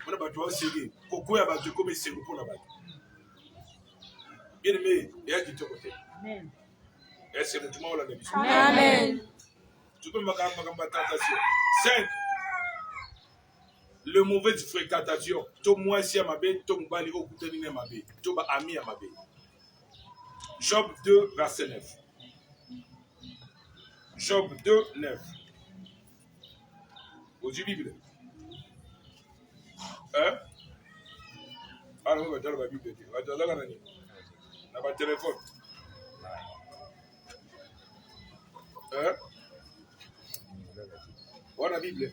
à On a battu serré. Pourquoi a battu comme serré pour la battre? Bien aimé, et à qui te côté. Amen. Et c'est le moment où la démission. Amen. Tu peux me tentation. 5. Le mauvaise fréquentation. To moi si à ma bé, to m'bali au côté de ma bé. To ba ami à ma bé. Job 2, verset 9. Job 2, 9. Vous avez Bible? Hein? Alors, on va dire la Bible. On va dire la Bible. On va téléphone. Hein? On a la Bible.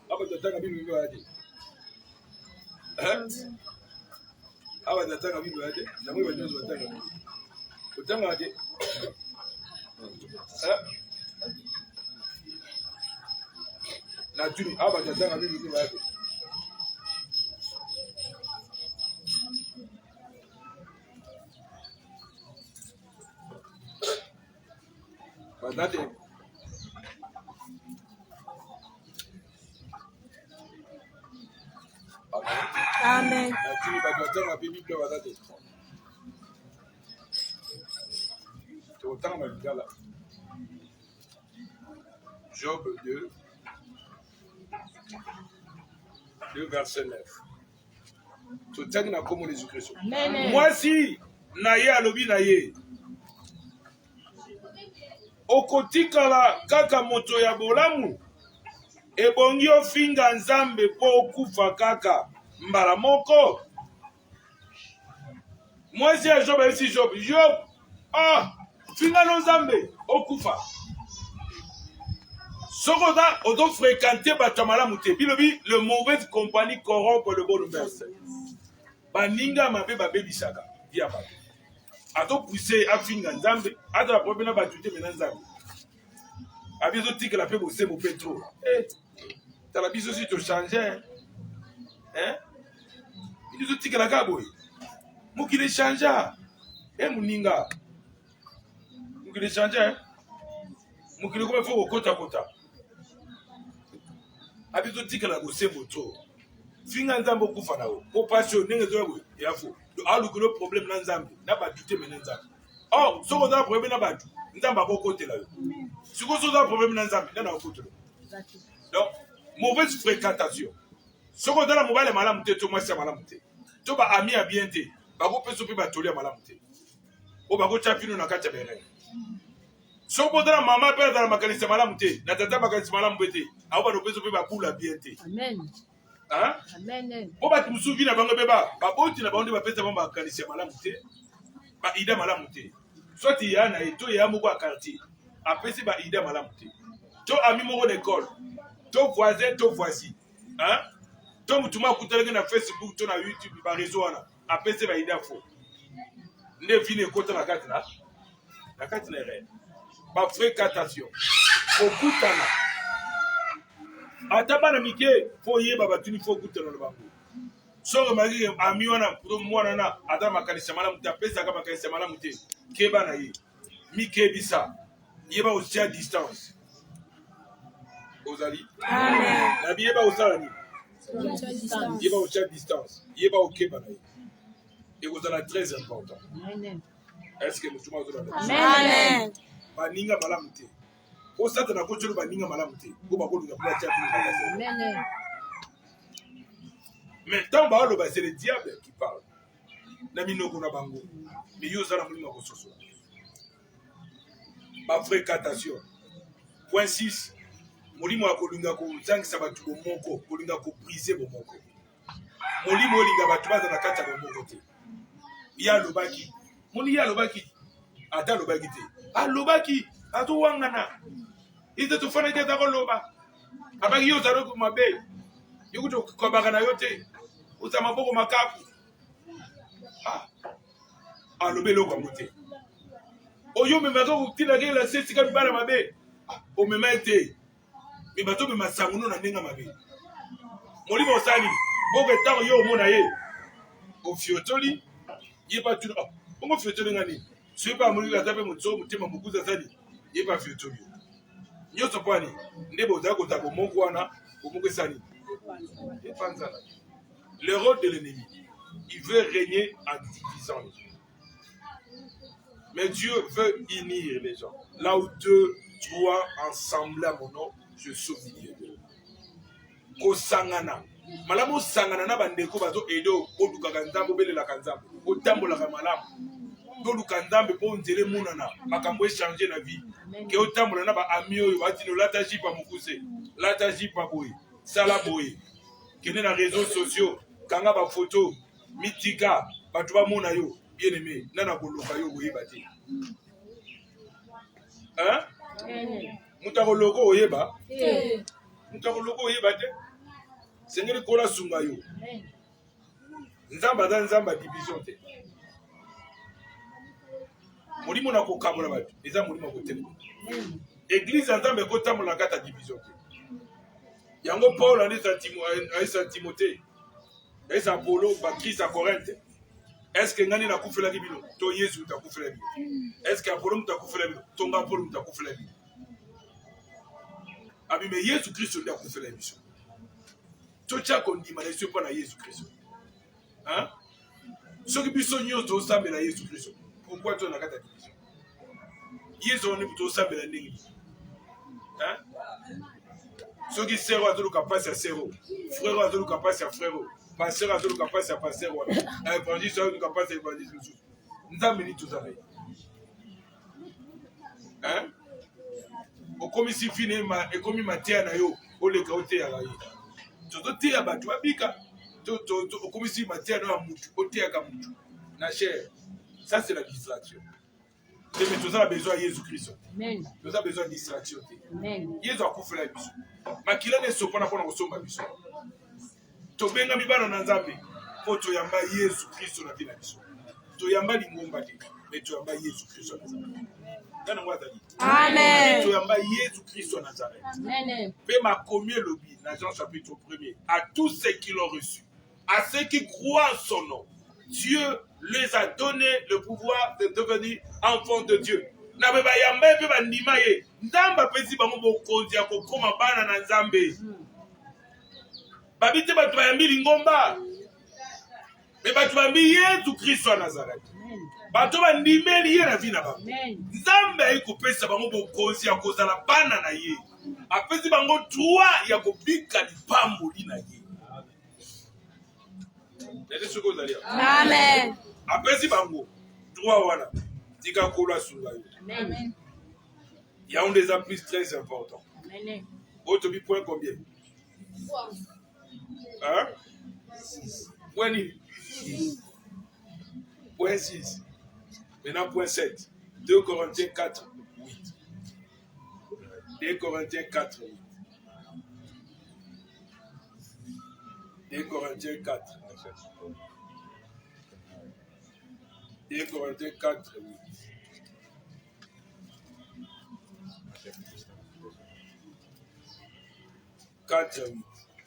On va dire la Bible. Hein? On va dire la Bible. On va dire la Bible. On va dire la tuni aba jatanga mimi ni baadhi badate Amen. la tuni badate mimi ni badate to tanga ngala Job 2 verset 9. Totali na komo Jésus-Christ. Moi si na ye alobi na ye. Okotikala kaka moto ya bolamu. Ebongi ofinga nzambe po okufa kaka mbala moko. Moi si Job esi Job. Job. Finga no nzambe okufa. Sokoda odo fréquenter batamala muté. Bilobi le mauvaise compagnie corrompt le bon messe. Baninga mabe babe bisaka. Dia ba. Ato pousser afinga nzambe, ato la problème ba tuté mena nzambe. Abizo tika la pe bosé mo pétro. Ta la biso si to changer. Hein? Bizo tika la kaboy. Muki le changer. Muninga. Muki le changer. Muki le comme faut kota. Abizo tika la bosé moto. Finga nzambe kufa nawo. Po passion ndenge zo ya fo. Alu ko le problème na nzambe. Na ba tuté mena nzambe. Oh, soko za problème na ba tu. Nzambe ba kote la yo. Soko so za problème na nzambe na kote la. Donc, mauvaise fréquentation. Soko za la mobile malamu te to mwasi malamu te. To ba ami a bien te. Ba ko peso pe ba toli malamu te. O ba ko chapino na kata bere. Soko za la mama pe za la makanisa malamu te. Na tata makanisa malamu bete. Awo ba no peso pe ba kula bien te. Amen. Hein? Amen. Bo ba tumusuvi na bango beba. Ba boti na bango ba pesa ba makanisa malamu te. Ba ida malamu te. Soit il y a na eto ya moko a quartier. Apesi ba ida malamu te. To ami moko d'école. To voisin, to voici. Hein? To mutuma kutelenge na Facebook, to na YouTube, ba réseau wana. Apesi ba ida fo. Ne vine kota na kati na. Na kati na re. Ba fréquentation. Okutana. Ata bana mike fo yeba batuni fo kutana na bango. So magi ami wana pro mwana na ata makanisa malamu te apesa ka makanisa malamu te. Keba na ye. Mike bisa. Yeba aussi à distance. Ozali. Amen. La bieba osala. Yeba aussi à distance. Yeba au keba na ye. Et vous allez très important. Amen. Est-ce que nous sommes aujourd'hui? Amen. Baninga malamu te. O sata na ko cholo baninga malamu te. Ko ba ko lunga kwa cha bi. Amen. Maintenant ba c'est le diable qui parle. Na minoko na bango. Mais yo zala mulima ko soso. Ba fréquentation. Point 6. Molimo akolinga ko zangisa batu bomoko, kolinga ko briser bomoko. Molimo olinga batu baza na kata bomoko te. Ya lobaki. Moni ya lobaki. Ata lobaki te. A lobaki. Atu wangana. Ite to fana te ta ko loba. Abaki yo zaro ko mabe. Yukuto ko bagana yote. Uza maboko makapu. A lobelo ko mote. Oyo me mazo kutila ke la sesi ka bibara mabe. O me mete. Mi bato me masanguno na ndenga mabe. Molimo osali. Boko tango yo mona ye. O fiotoli. Yeba tu. Bongo fiotoli ngani. Suipa mulila tape mutso mutima mukuza sali. Yeba fiotoli. Nyoso kwani ndebo zako za bomoko wana omoko sali. Le rôle de l'ennemi, il veut régner en divisant les gens. Mais Dieu veut unir les gens. Là où 2, 3 ensemble à mon nom, je suis au milieu d'eux. Kosangana. Malamu sangana na bandeko bazo edo oluka kanzambo belela kanzambo. Otambola ka malamu. Oluka nzambe po nzele munana. Makambo changer na vie. Ke otambola na ba ami oyo batino lata jipa mukuse. Lata jipa boy. Sala boy. Kene na réseaux sociaux. Kanga ba photo. Mitika. Batu ba mona yo. Bien aimé. Nana koloka yo boye bati. Hein? Mutako logo oyeba. Mutako logo oyeba te. Sengeli kola sunga yo. Nzamba da nzamba division te. Molimo na kokabola batu. Eza molimo kotele. Église nzambe kotambola kata division te. Yango Paul andi sa Timothée. Esa Apollo ba Christ à Corinthe. Est-ce que ngani na kufela bino? To Yesu ta kufela bino. Est-ce que Apollo ta kufela bino? Tonga Apollo ta kufela bino. Abi me Yesu Christ nda kufela bino. Tocha kondima na Yesu pa na Yesu Christ. Hein? Soki biso nyoto osambela Yesu Christ. Pourquoi tu na kata division? Yesu on est osambela ndenge. Hein? Soki sero azoluka pasi ya sero. Frère azoluka pasi ya frère. Pasteur azoluka pasi ya pasteur. Évangile azoluka pasi ya évangile. Nzambe ni tozala. Hein? Okomisi fine ma ekomi matia na yo oleka ote ya gayi. Tozote ya batu babika. Okomisi matia na mutu ote ya ka mutu. Na cher. Ça c'est la distraction. Mais tu as besoin de Jésus-Christ. Amen. Tu as besoin de distraction. Amen. Jésus a couvert la mission. Makila ne sopa na pona kosomba mission. To benga mibano na nzambe. Po to yamba Jésus-Christ na vie na mission. To yamba lingomba te. Mais to yamba Jésus-Christ na Nazareth. Kana ngwaza li. Amen. To yamba Jésus-Christ na Nazareth. Amen. Pe ma premier lobby dans Jean chapitre 1er à tous ceux qui l'ont reçu, à ceux qui croient en son nom. Dieu les a donné le pouvoir de devenir enfants de Dieu. Nabeba yamba pe bandima ye. Nzamba pesi bango bokonzi ya kokoma bana na Nzambe. Babite batu bayambi lingomba. Me batu bayambi Yesu Kristo wa Nazareth. Batu bandimeli ye na vie na bango. Nzambe ayikopesa bango bokonzi ya kozala bana na ye. Apesi bango droit ya kobika lipamboli na ye. Amen. Apesi bango droit wana tika kola sunga yo. Amen. Il y a un des applis très important. Amen. Votre point combien? Hein? Point 6. Point 6. Maintenant point 7. 2 Corinthiens 4, 8. 2 Corinthiens 4, 8. 2 Corinthiens 4. 2 Corinthiens 4, 8.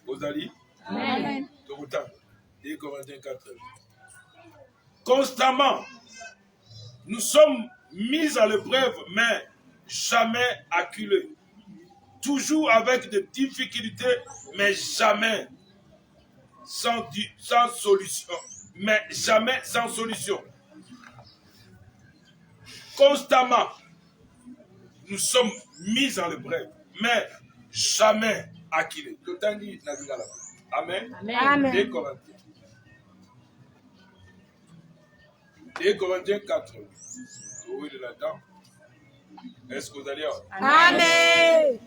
Vous allez? Amen. 2 Corinthiens 4, 8. Constamment, nous sommes mis à l'épreuve, mais jamais acculés. Toujours avec des difficultés, mais jamais sans solution. Mais jamais sans solution. Constamment, nous sommes mis en l'épreuve, mais jamais acquis. Amen. Amen. 2 Corinthiens. 2 Corinthiens 4. Oui, de là-dedans. Est-ce que vous allez avoir? Amen.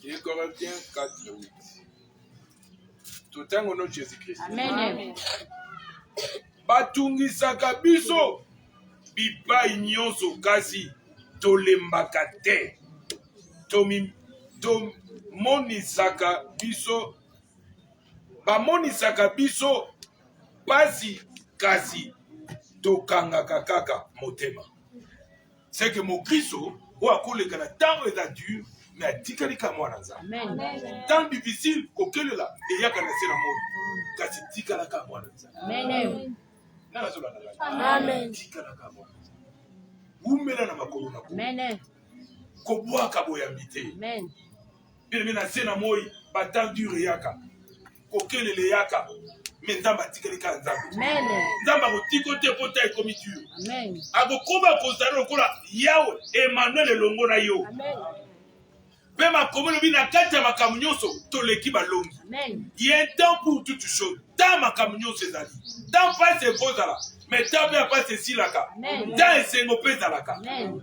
Et Corinthiens 4, 8. Tout un au nom de Jésus-Christ. Amen. Batungisaka biso bipai nyonso kasi tolembaka te. Monisaka biso bamonisaka biso pasi kasi tokangaka kaka motema. C'est que mon Christo wa koleka na tango eza dur. Mais atikali ka mwana Nzambe. Amen. Tant difficile kokelela eyaka na se na mo. Kasi tikala ka mwana Nzambe. Amen. Amen. Umela na makolo na ko. Amen. Ko boaka boyambi te. Amen. Bino mina sena moi batandure yaka. Ko kelele yaka. Mais nzamba tikeli ka nzamba. Amen. Nzamba ko tikote pota ekomi dur. Amen. Ako koba kozala lokola yawe Emmanuel elongo na yo. Amen. Pe makomelo bina kati ya makambo nyonso toleki balongi. Amen. Il y a un temps pour toutes choses. Tant makambo nyonso ezali. Tant pas se kozala. Mais tant pe pas se silaka. Tant esengo pe zalaka.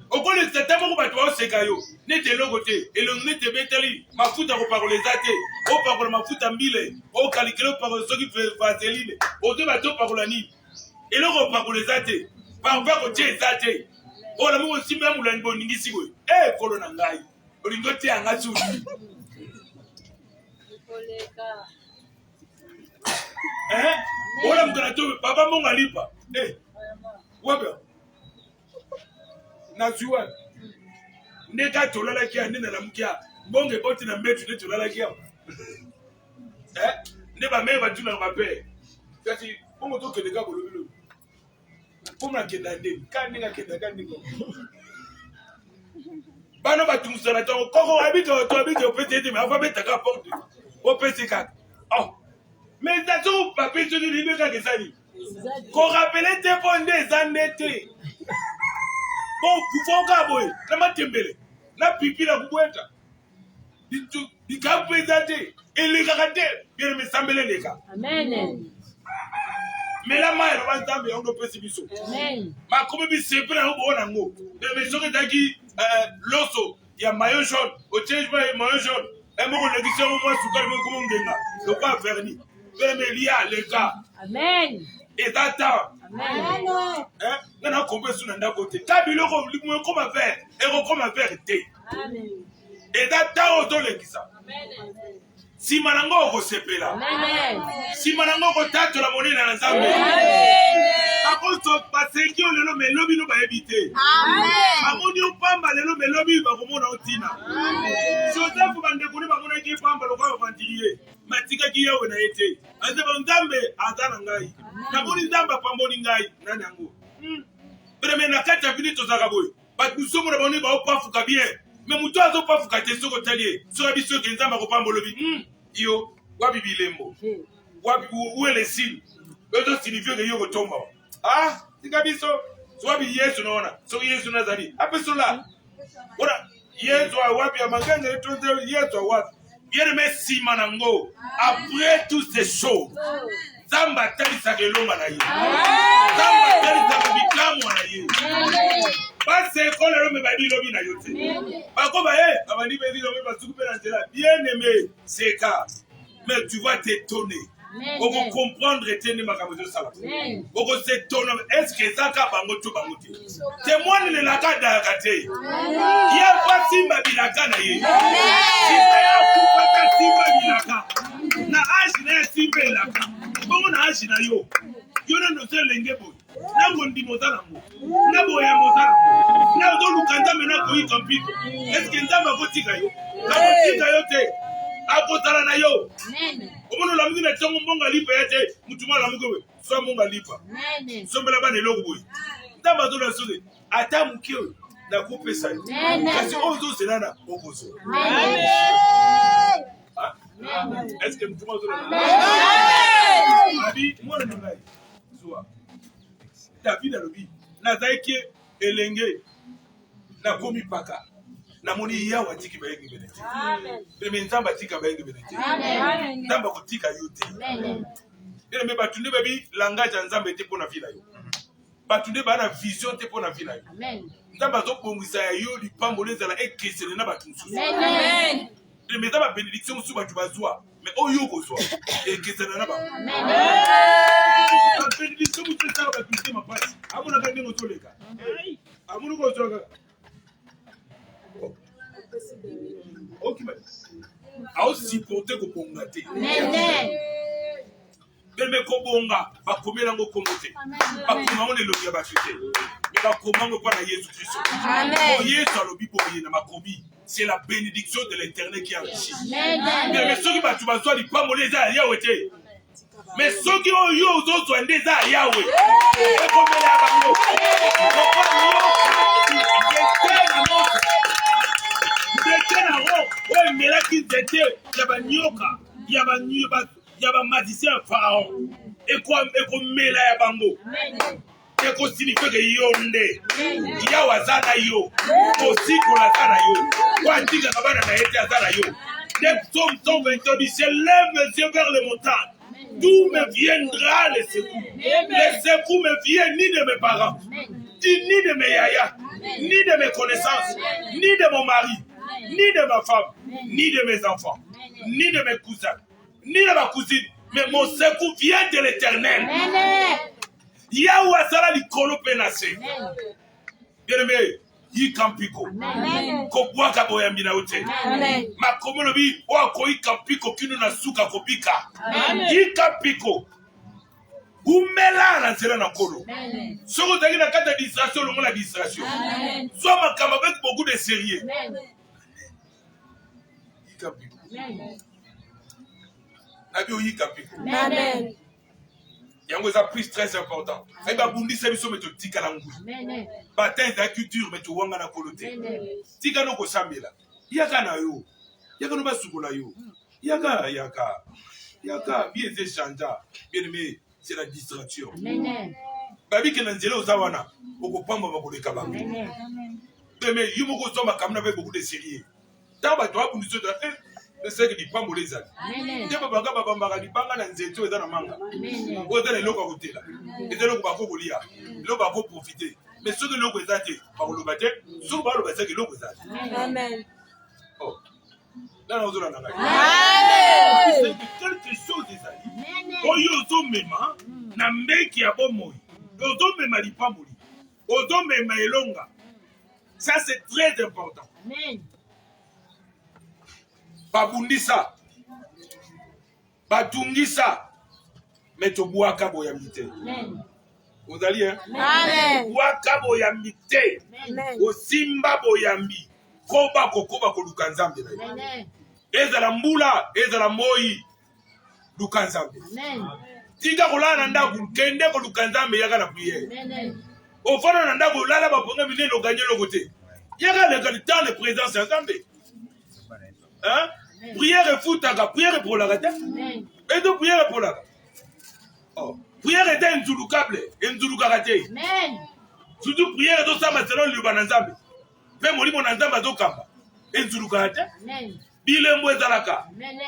Okoli tata moko bato baoseka yo. Nete eloko te. Elongi nete beteli. Mafuta kopakola eza te. Opakola mafuta mbile. Okalikele opakola soki vaseline. Oto bato opakola nini. Eloko opakola eza te. Parpa kotie eza te. Ola moko simba ya mulani boningisi boye. Kolo na ngai. Olingo te anga suli. Ola mkana to papa monga lipa. Wabe. Na suwa. Neka tolala kia nina na mkia. Bonge boti na metu ne tolala kia. Neba meba tuna mape. Kati bongo to kedeka bolobilo. Pomna kenda ndeni. Kaninga kenda kaninga. Bano batumsana to koko habito to habito opete me afa betaka porte. Opete ka. Oh. Mais ça tout papier sur le libé que ça dit. Qu'on rappelle tes fondés zanete. Bon, faut qu'aboy, la matembele. La pipi la boueta. Di ka présenter et les garder bien me sembler les gars. Amen. Mais la main va tomber on peut se biso. Amen. Ma comme bi sempre na bo na ngo. Mais so que daki loso ya maillot jaune, au change maillot jaune. Et mon édition moi sous comme comme ngenga. Le pas verni. Bemelia les gars. Amen. Et tata. Amen. Nana kombe suna ndako te. Kabilo ko limwe ko ma faire et ko ma faire te. Amen. Et tata o to le kisa. Amen. Si manango ko sepela. Amen. Si manango ko tato la monena na nzambe. Amen. Akoso paseki o lelo melobi no ba ebite. Amen. Amoni o pamba lelo melobi ba ko mona otina. Amen. Si o tafu bande ko ni ba mona ki pamba lo ka vantilie. Matika ki yawe na ete. Ase ba nzambe azana ngai. Na boni nzamba pamboni ngai nani yango. Bere na kata finito zakaboy. Ba kusomo na boni ba opafuka bien. Mais muto azo pafuka te soko talie. So biso ke nzamba ko pambolobi. Yo wabi bilembo. Wabi uele sin. Ozo signifie que yo ko tomba. Ah, sikabiso. So wabi Yesu naona. So Yesu nazali. Apesola. Ora Yesu wabi amanganga etonze Yesu wabi. Bien mais si manango. Après toutes ces choses. Zamba talisa kelonga na ye. Zamba talisa bikamu na ye. Parce que le me babi lobi na yote. Bako ba abandi bedi lobi basuku na nzela. Bien aimé, c'est ça. Mais tu vas t'étonner. On va comprendre etene makamozo sala. On va s'étonner. Est-ce que ça ka bango to bango te? Témoigne le lakada kate. Ya kwa simba bilaka na ye. Simba ya kupata simba bilaka. Na aji na simba bilaka. Bongo na aji na yo. Yo na no se lenge boy. Na gondi mozala mo. Na boya mozala. Na do lukanda mena ko yi kompito. Est-ce que ndamba ko tika yo? Na ko tika yo te. Akotala na yo. Amen. Omono la mungina tongo mbonga lipa yate. Mutuma la mugowe. So mbonga lipa. Amen. So mbela bane logo boy. Ndamba do na soge. Ata mukio na kupe sa. Amen. Kasi ozo selana okozo. Amen. Est-ce que mutuma zo na? Amen. Abi mwana ngai. Soa. David alobi na zaike elenge na komi paka na moni yawa tiki bayengi benete. Amen. Beme nzamba tika bayengi benete. Amen. Nzamba kotika yote. Amen. Ene me batunde babi langage ya nzamba te pona vila yo. Batunde ba na vision te pona vila yo. Amen. Nzamba zo bongisa ya yo lipamboleza la ekesele na batunsu. Amen. Ene me nzamba bénédiction su batu bazwa. Mais oyo kozwa ekesele na ba. Amen. La bénédiction mu tsaka ba tuze mapasi. Amuna ka ndengo toleka. Amuna ko tsoka. Ok, mais a supporter ko bonga te. Amen. Beme ko bonga ba komela ngo komote. Ba komanga le lobi ba fete. Mais ba komanga pa na Yesu Christ. Amen. Yesu alobi boye na makobi. C'est la bénédiction de l'Éternel qui enrichit. Amen. Mais ceux qui ba tu bazwa li pamoleza ya wete. Mais ceux qui ont eu aux autres soins des à Yahweh. Et comme elle a bango. Mais là qui était, il y a un nyoka, il y a un magicien pharaon. Et comme Mela ya bango. Et comme signifie que yonde. Il y a wazana yo. Aussi qu'on a zana yo. Quand dit que kabana na été zana yo. Les psaumes 128 dit, je lève mes yeux vers les montagnes. D'où me viendra les secours? Les secours me viennent ni de mes parents, ni de mes yaya, ni de mes connaissances, ni de mon mari, ni de ma femme, ni de mes enfants, ni de mes cousins, ni de ma cousine. Mais mon secours vient de l'Éternel. Yahweh Asala Likolo Penase. Bien-aimé, Yikampiko. Kobwaka boyambi na ute. Makomolobi wako Yikampiko kinu na suka kobika. Yikampiko. Umela na nzela na kolo. Soko tangi na kata distraction longo la distraction. Soit makama avec beaucoup de sérieux. Yikampiko. Nabi Yikampiko. Amen. Yango est un prix très important. Et bah bundi c'est biso meto tika la ngui. Bataille de culture meto wanga na kolote. Tika no ko sambela. Yaka na yo. Yaka no basuko na yo. Yaka bien échangea. Bien aimé, c'est la distraction. Babi ke na nzela ozawana. Oko pamba bakoleka bango. Mais yumo ko somba kamna avec beaucoup de sérieux. Taba to abundi so da c'est que du pambo les amis. Des babanga babamba di banga na nzeto eza na manga. Oza le loko côté là. Et de loko bako kolia. Loko bako profiter. Mais ceux que loko ezate, ba koloba te, ceux ba loba c'est que loko ezate. Amen. Oh. Là on zona na ngai. Amen. C'est quelque chose des amis. Oyo zo mema na mbeki ya bomoi. Ozo mema di pambo li. Ozo mema elonga. Ça c'est très important. Amen. Babundisa batungisa meto bwaka boyambite. Vous allez hein? Amen. Bwaka boyambite. Osimba boyambi. Koba ko lukanzambe na. Amen. Ezala mbula, ezala moi lukanzambe. Amen. Tika kolana ndaku kende ko lukanzambe yaka na prière. Amen. Ofana na ndaku lala baponga mineno ganyelo kote. Yaka le temps de présence ensemble. Hein? Prière foutaka, prière pour la gata. Et donc prière pour la. Oh, prière est inzulukable, inzulukagate. Amen. Surtout prière de ça maintenant le bananzambe. Même oli mon nzamba do kamba. Inzulukagate. Amen. Bilembo ezalaka. Amen.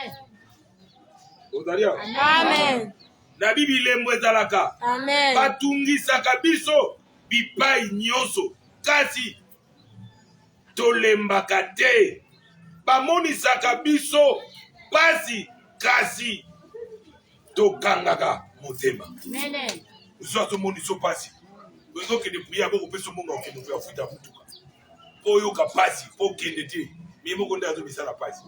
Ozalia. Amen. Na bibilembo ezalaka. Amen. Batungisa kabiso bipai nyonso. Kasi tolembaka te. Bamonisaka biso pasi kasi tokangaka motema. Amen. Usoto moniso pasi. Wezo ke de prier aboko peso monga okende kwa futa mutuka. Oyo ka pasi okende te. Mimo konda azo bisala pasi.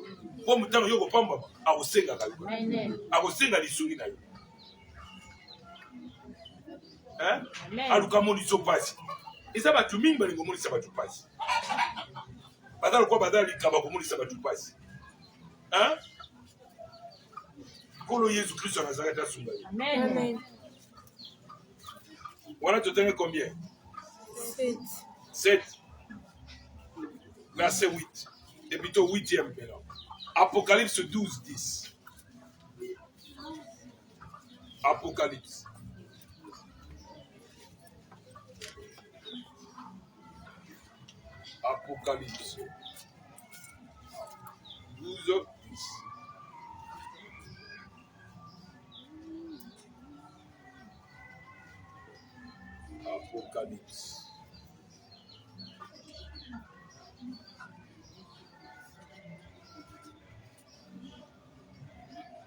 Po mutano yoko pamba akosenga kalika. Amen. Akosenga lisungi na yo. Hein? Amen. Aluka moniso pasi. Eza batu mingi balingo monisa batu pasi. Badal kwa badal likaba komulisa batu pasi. Hein? Kolo Jésus Christ en Nazareth a sunga. Amen. Amen. Voilà, tu t'en combien? 7. Verset 8. Et plutôt 8e maintenant. Apocalypse 12, 10. Apocalypse. Apocalypse 12, 10. Apocalypse.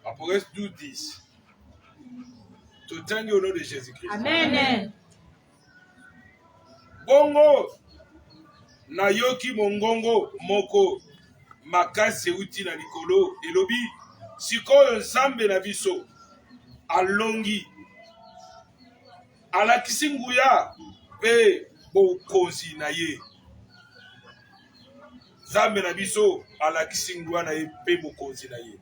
Apocalypse 12, 10. Tout au nom de Jésus-Christ. Amen. Bongo. Nayoki mongongo moko makase uti na likolo elobi sikoyo nzambe na biso alongi alakisi nguya pe bokonzi na ye. Nzambe na biso alakisi nguya na ye pe bokonzi na ye.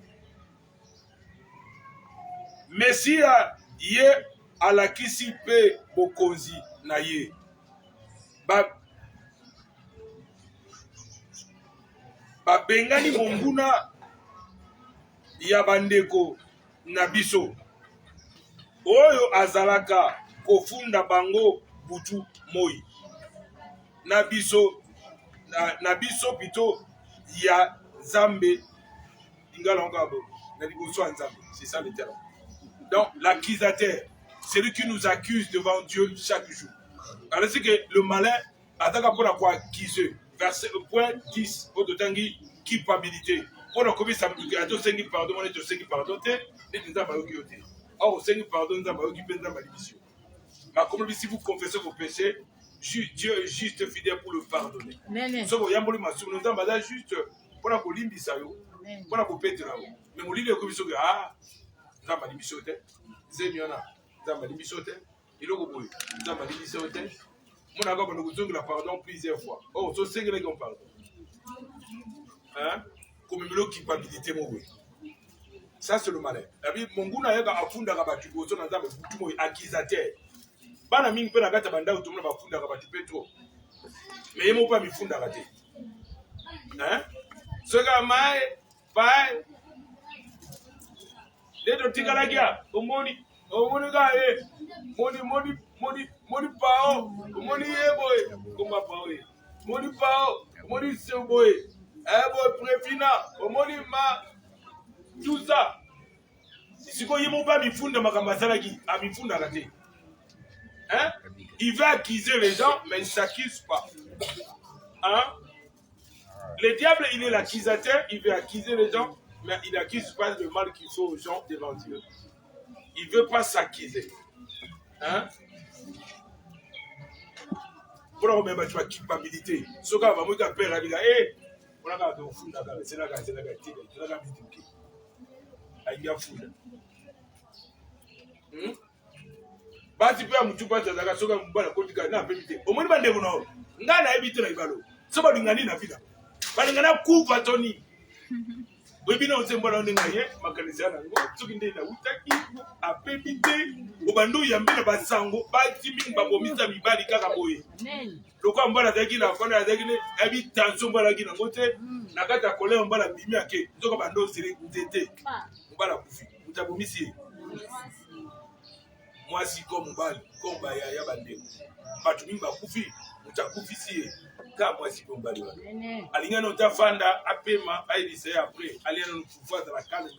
Mesia ye alakisi pe bokonzi na ye. Bengani monguna ya bandeko na biso. Oyo azalaka kofunda bango butu moi. Na biso pito ya Zambe. C'est ça le terme. Donc l'accusateur, celui qui nous accuse devant Dieu chaque jour. Alors c'est que le malin attaque pour la quoi accuser. Verset point 10 au totangi culpabilité. On a commis ça à tous ceux qui pardonnent, on est tous ceux qui pardonnent, et nous avons eu côté. Or ceux qui pardonnent, nous avons eu dans ma mission. Mais comme si vous confessez vos péchés, Dieu est juste fidèle pour le pardonner. Sauf que yamboli masou nous avons juste pour la colimbi ça yo, pour la copette là. Mais mon livre est comme ça que ah, nous avons ma mission té, Zemiona, nous avons ma mission té, il est au bout, nous avons ma mission té. Mon agaba nous avons la pardon plusieurs fois. Oh, c'est ce que les gens pardon. Hein? Comme une culpabilité mon oui. Ça c'est le malin. Mon goût n'a pas à fond d'arabatu, au son ensemble tout moi accusateur. Bana mingi pe na kata banda utumuna bafunda kabati petro. Mais yemo pa mifunda kate. Hein? Soga mai pai. Leto tikala kia, omoni ga moni pao, omoni boy, komba pao e. Moni pao, omoni se boy. Boy prefina, omoni ma tout ça. Siko yemo pa mifunda makambasala ki, a mifunda kate. Hein? Il veut accuser les gens, mais il ne s'accuse pas. Hein? Le diable, il est l'accusateur, il veut accuser les gens, mais il n'accuse pas le mal qu'il faut aux gens devant Dieu. Il ne veut pas s'accuser. Hein? Pour la même culpabilité. Ce gars va me dire, père, il dit, hé, on a gardé au fond, c'est la gâte, basi pe mutu pa tazaka soka mbala kotika na pemite omoni bande kuno ngana ebite na ibalo so ba lingani na vida balingana kuva toni webina otsembola onenga ye makanisa na ngo soki nde na utaki apemite obandu yambela basango batimi babomisa mibali kaka boye amen lokwa mbala zaki na fana zaki ne abi tension mbala ki na ngote na kata koleo mbala bimi ake nzoka bando sire nzete mbala kufi mutabomisi moi si comme bal comme ya bande batu mingi bakufi mutakufisi ka moi si comme bal alinga no tafanda apema aidise après aliana no kufuata la calme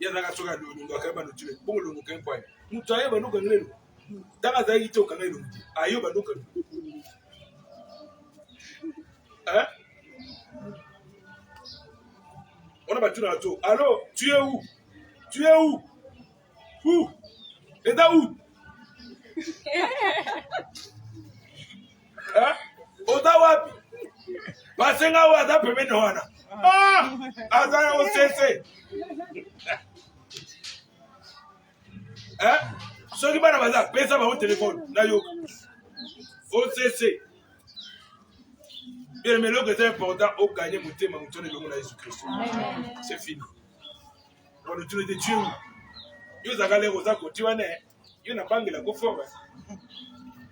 ya zaka soka do ndo ka ba no tire bongo lo ngai point mutu ayeba no kanelo daka za yito kanelo muti ayoba no kanelo hein on a battu dans la tour. Allô, tu es où? Tu es où? Où? Et là où? Hein? Otawapi? Basenga wa za pembe na wana. Ah! Azaya osese. Hein? Soki bana baza pesa ba au téléphone na yo. OCC. Bien mais le c'est important au gagner mutema mutone longo na Jésus Christ. C'est fini. On le tue de Dieu. Yo zakale roza kotiwane. Yo na bangi la goforme.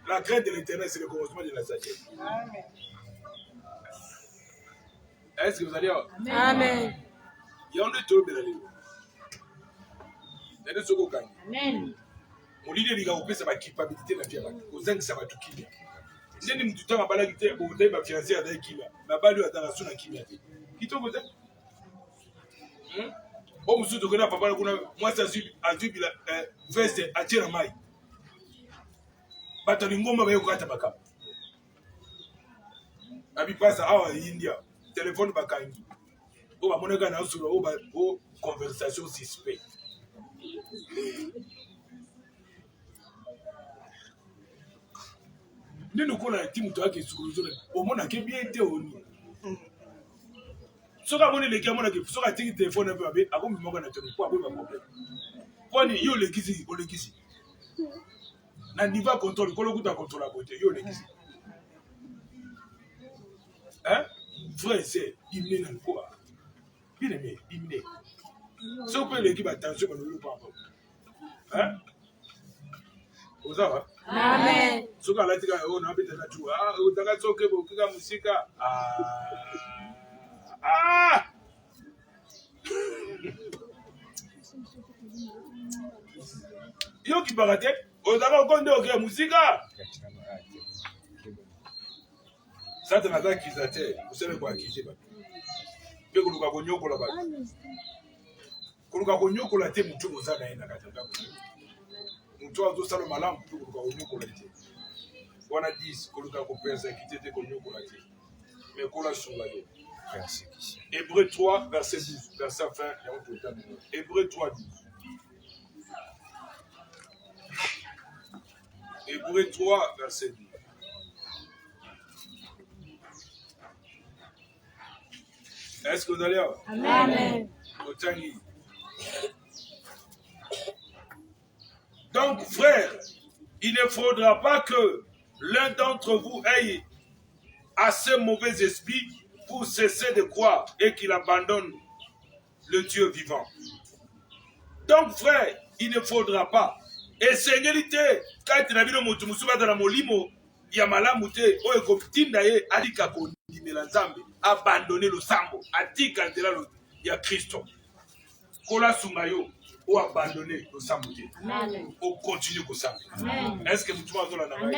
La crainte de l'Éternel c'est le commencement de la sagesse. Amen. Est-ce que vous allez dire amen? Il y a un de tout de la vie. Il y a des choses amen. Mon leader il a opéré sa culpabilité na vie aux ans ça va tout qui. Si ni mtu tanga bala kite au dai ba fiancé avec qui ba balu atanga suna kimia te. Kito vous o musu to kana papa kuna moi ça a la veste atira mai. Bata lingoma ba yoko kata baka. Abi pasa awa India téléphone bakangi. O ba moneka na usura o conversation suspect. Nous connaissons timu to ake sukuru au mona ke bien été oni soka moni le kamona ke soka tiki téléphone pe abe akomi moko na toni kwa ba problème kwani yo le kisi o le kisi na niveau contrôle ko lokuta contrôle la beauté yo le kisi hein frère c'est diminer na quoi bien aimé diminer so pe l'équipe attention ba le pas Hein? Vous avez? Amen. Ce qu'on a dit, on a habité là-dessus. Ah, vous avez dit que vous avez musique. Ah! Yo qui barate, vous avez dit que musique. Ça, c'est un accusateur. Vous savez quoi accuser? Mais vous avez dit que vous avez dit. Kuluka konyokola te mutu boza na ye na kati ya ndako mutu azosala malamu mpe koluka konyokola te wana 10 koluka kopersecute te konyokola te me kola sunga yo. Hébreu 3 verset 12 verset fin ya ototami Hébreu 3 12 Hébreu 3 verset 12. Est-ce que vous allez avoir? Amen. Donc, frère, il ne faudra pas que l'un d'entre vous ait assez mauvais esprit pour cesser de croire et qu'il abandonne le Dieu vivant. Donc, frère, il ne faudra pas. Et Seigneur, quand tu as vu le mot, tu me dans la molimo, il y a malamute, oh, comme Tindaye, Adika Kondimela Nzambe, abandonner le sambo, Adika Ndela, il y a Christo. Kola Sungayo, ou abandonner le sambo, ou continuer le sambo. Est-ce que vous avez dit?